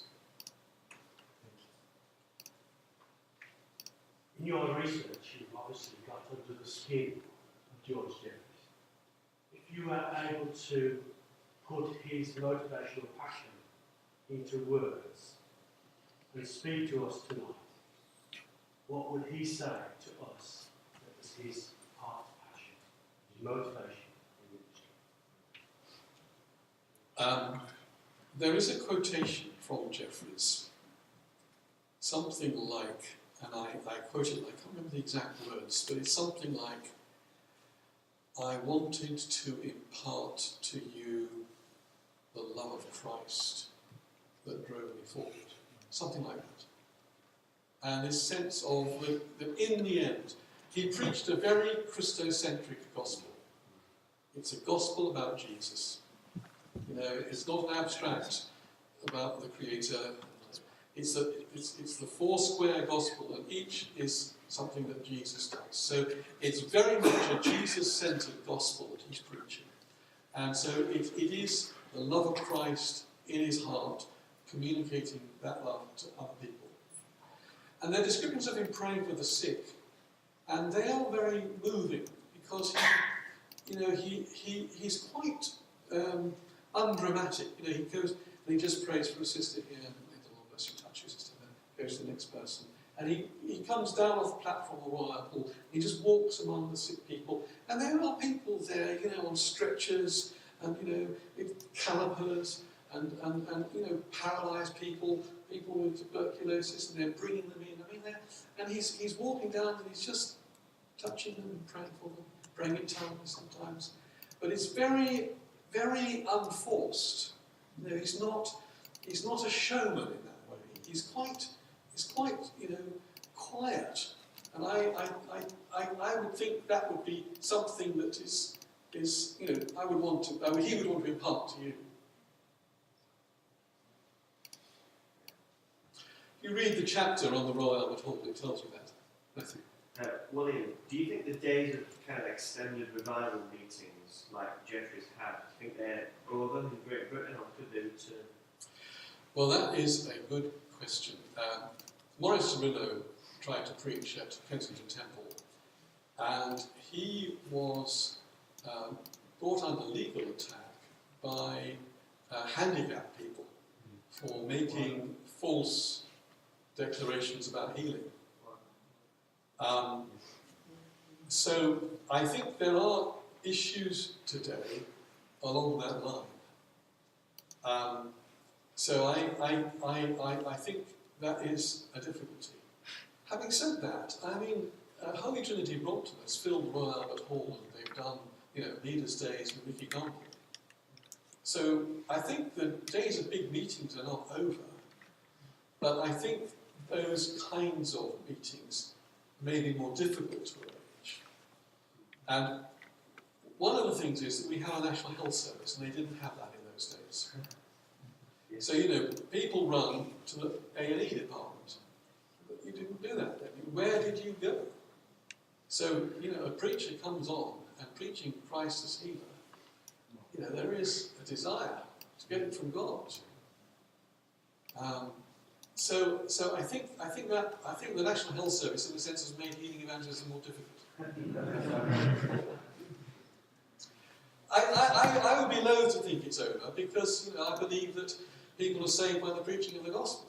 F: In your research, you've obviously got under the skin of George Jeffries. If you were able to put his motivational passion into words and speak to us tonight, what would he say to us that was his heart passion, his motivation?
A: There is a quotation from Jeffries something like, and I quote it, I can't remember the exact words, but it's something like, I wanted to impart to you the love of Christ that drove me forward. Something like that. And this sense of that in the end, he preached a very Christocentric gospel. It's a gospel about Jesus. You know, it's not an abstract about the Creator. It's the four-square gospel, and each is something that Jesus does. So it's very much a Jesus-centered gospel that he's preaching. And so it is the love of Christ in his heart, communicating that love to other people. And there are descriptions of him praying for the sick, and they are very moving because he's quite undramatic. You know, he goes and he just prays for a sister here, and the Lord bless you, touch your sister, then goes to the next person. And he comes down off the platform of Royal Apple, he just walks among the sick people, and there are people there, you know, on stretchers, and you know, with calipers, and you know, paralysed people with tuberculosis, and they're bringing them in. I mean, and he's walking down, and he's just touching them and praying for them, praying in tongues sometimes. But it's very, very unforced. You know, he's not a showman in that way. He's quite, you know, quiet. And I would think that would be something that is you know, he would want to impart to you. If you read the chapter on the Royal Albert Hall, it tells you that. Matthew.
G: William, do you think the days of kind of extended revival meetings like Jeffries had, do you think they're over in Great Britain, or could they return?
A: Well, that is a good question. Maurice Renaud tried to preach at Kensington Temple, and he was brought under legal attack by handicapped people for making false declarations about healing. So I think there are issues today along that line. So I think that is a difficulty. Having said that, I mean, Holy Trinity Brompton has filled Royal Albert Hall, and they've done, you know, Leaders' Days with Mickey Gumble. So I think the days of big meetings are not over, but I think those kinds of meetings may be more difficult to arrange. And one of the things is that we have a National Health Service, and they didn't have that in those days. So, you know, people run to the A&E department. But you didn't do that then. Where did you go? So, you know, a preacher comes on, and preaching Christ as healer, you know, there is a desire to get it from God. So I think the National Health Service, in a sense, has made healing evangelism more difficult. I would be loath to think it's over, because, you know, I believe that people are saved by the preaching of the gospel.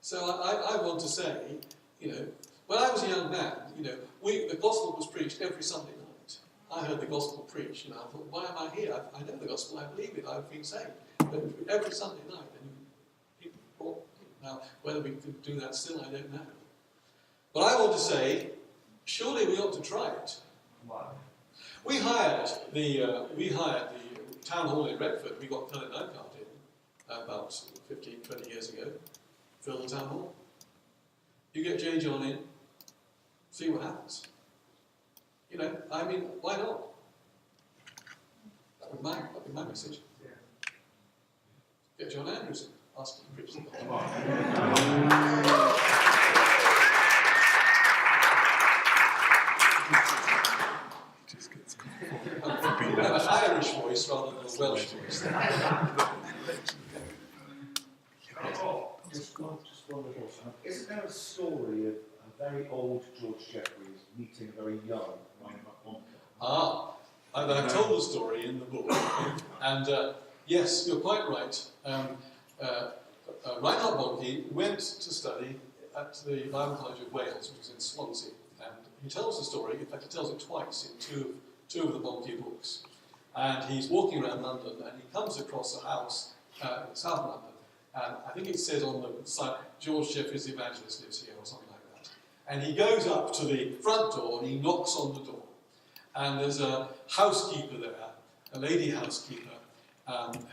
A: So I want to say, you know, when I was a young man, you know, the gospel was preached every Sunday night. I heard the gospel preached, and I thought, why am I here? I know the gospel, I believe it, I've been saved. But every Sunday night, and people brought, now, whether we could do that still, I don't know. But I want to say, surely we ought to try it.
G: Why?
A: We hired the town hall in Redford. We got Philip Urquhart in about 15, 20 years ago. Fill the town hall. You get J. John in, see what happens. You know, I mean, why not? That would be my message.
G: Yeah.
A: Get John Andrews in, ask him to preach the gospel. We have an Irish voice rather than a Welsh voice.
H: Just one little. Isn't there a story of a very old George Jeffries meeting a very young Reinhard Bonnke?
A: I've told the story in the book, and yes, you're quite right. Reinhard Bonnke went to study at the Bible College of Wales, which is in Swansea, and he tells the story. In fact, he tells it twice in two of the Bonnke books. And he's walking around London, and he comes across a house in South London, And I think it says on the side, George Jeffreys, the evangelist, lives here, or something like that. And he goes up to the front door and he knocks on the door. And there's a housekeeper there, a lady housekeeper,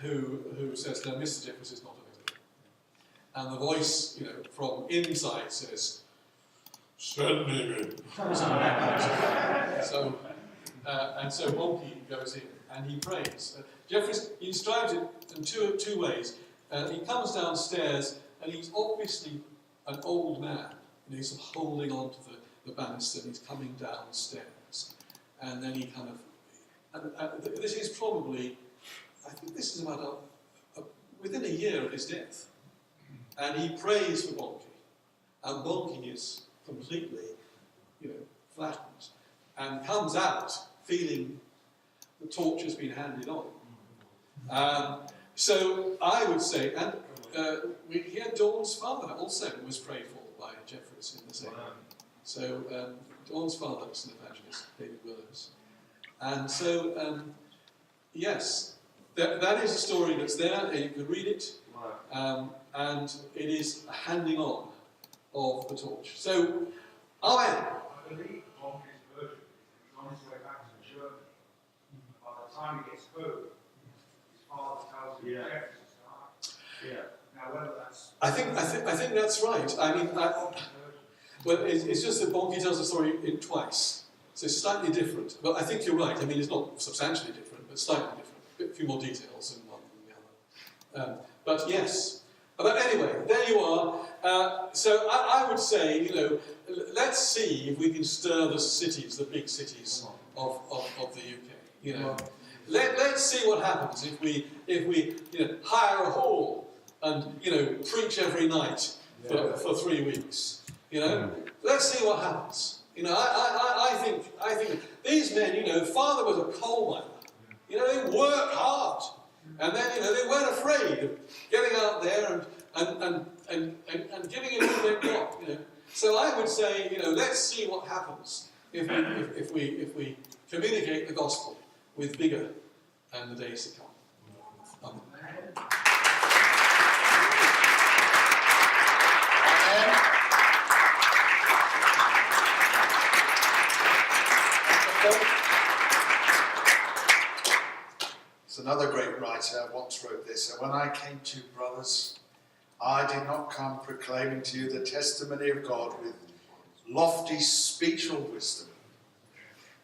A: who says, no, Mr. Jeffreys is not available. And the voice, from inside says, send him in. So Bonky goes in and he prays. Jeffreys, he describes it in two ways. He comes downstairs and he's obviously an old man. He's sort of holding on to the banister and he's coming downstairs. And then he kind of, this is probably, I think this is about within a year of his death. And he prays for Bonky. And Bonky is completely, flattened. And comes out feeling the torch has been handed on. So I would say, and here Dawn's father also was prayed for by Jeffreys in the same way. So Dawn's father is an evangelist, David Williams. And so, yes, that is a story that's there, you can read it, and it is a handing on of the torch. So, amen.
B: I believe Bonky's version is on his way back to Germany. By the time he gets home, his father tells him Jeffreys is died. Now whether that's...
A: I think that's right. I mean, well, it's just that Bonky tells the story in twice. So it's slightly different. But I think you're right. I mean, it's not substantially different, but slightly different. A few more details in one than the other. But yes. But anyway, there you are. So I would say, let's see if we can stir the cities, the big cities of the UK. Let's see what happens if we hire a hall and preach every night for 3 weeks. Let's see what happens. I think these men, father was a coal miner. They worked hard, and then they weren't afraid of getting out there and giving it all they've got. So I would say, let's see what happens if we communicate the gospel with vigour in the days to come. Amen.
D: So another great writer once wrote this: "And when I came to you, brothers, I did not come proclaiming to you the testimony of God with lofty speech or wisdom.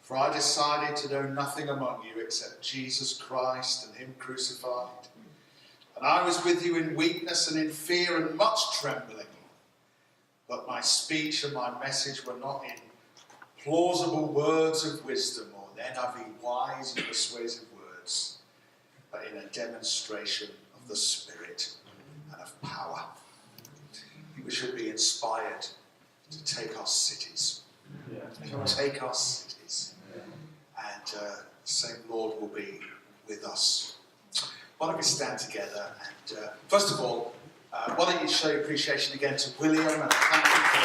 D: For I decided to know nothing among you except Jesus Christ and Him crucified. And I was with you in weakness and in fear and much trembling. But my speech and my message were not in plausible words of wisdom or NIV wise and persuasive words, but in a demonstration of the Spirit and of power." We should be inspired to take our cities. Take our cities. And the same Lord will be with us. Why don't we stand together and first of all, why don't you show your appreciation again to William and thank you for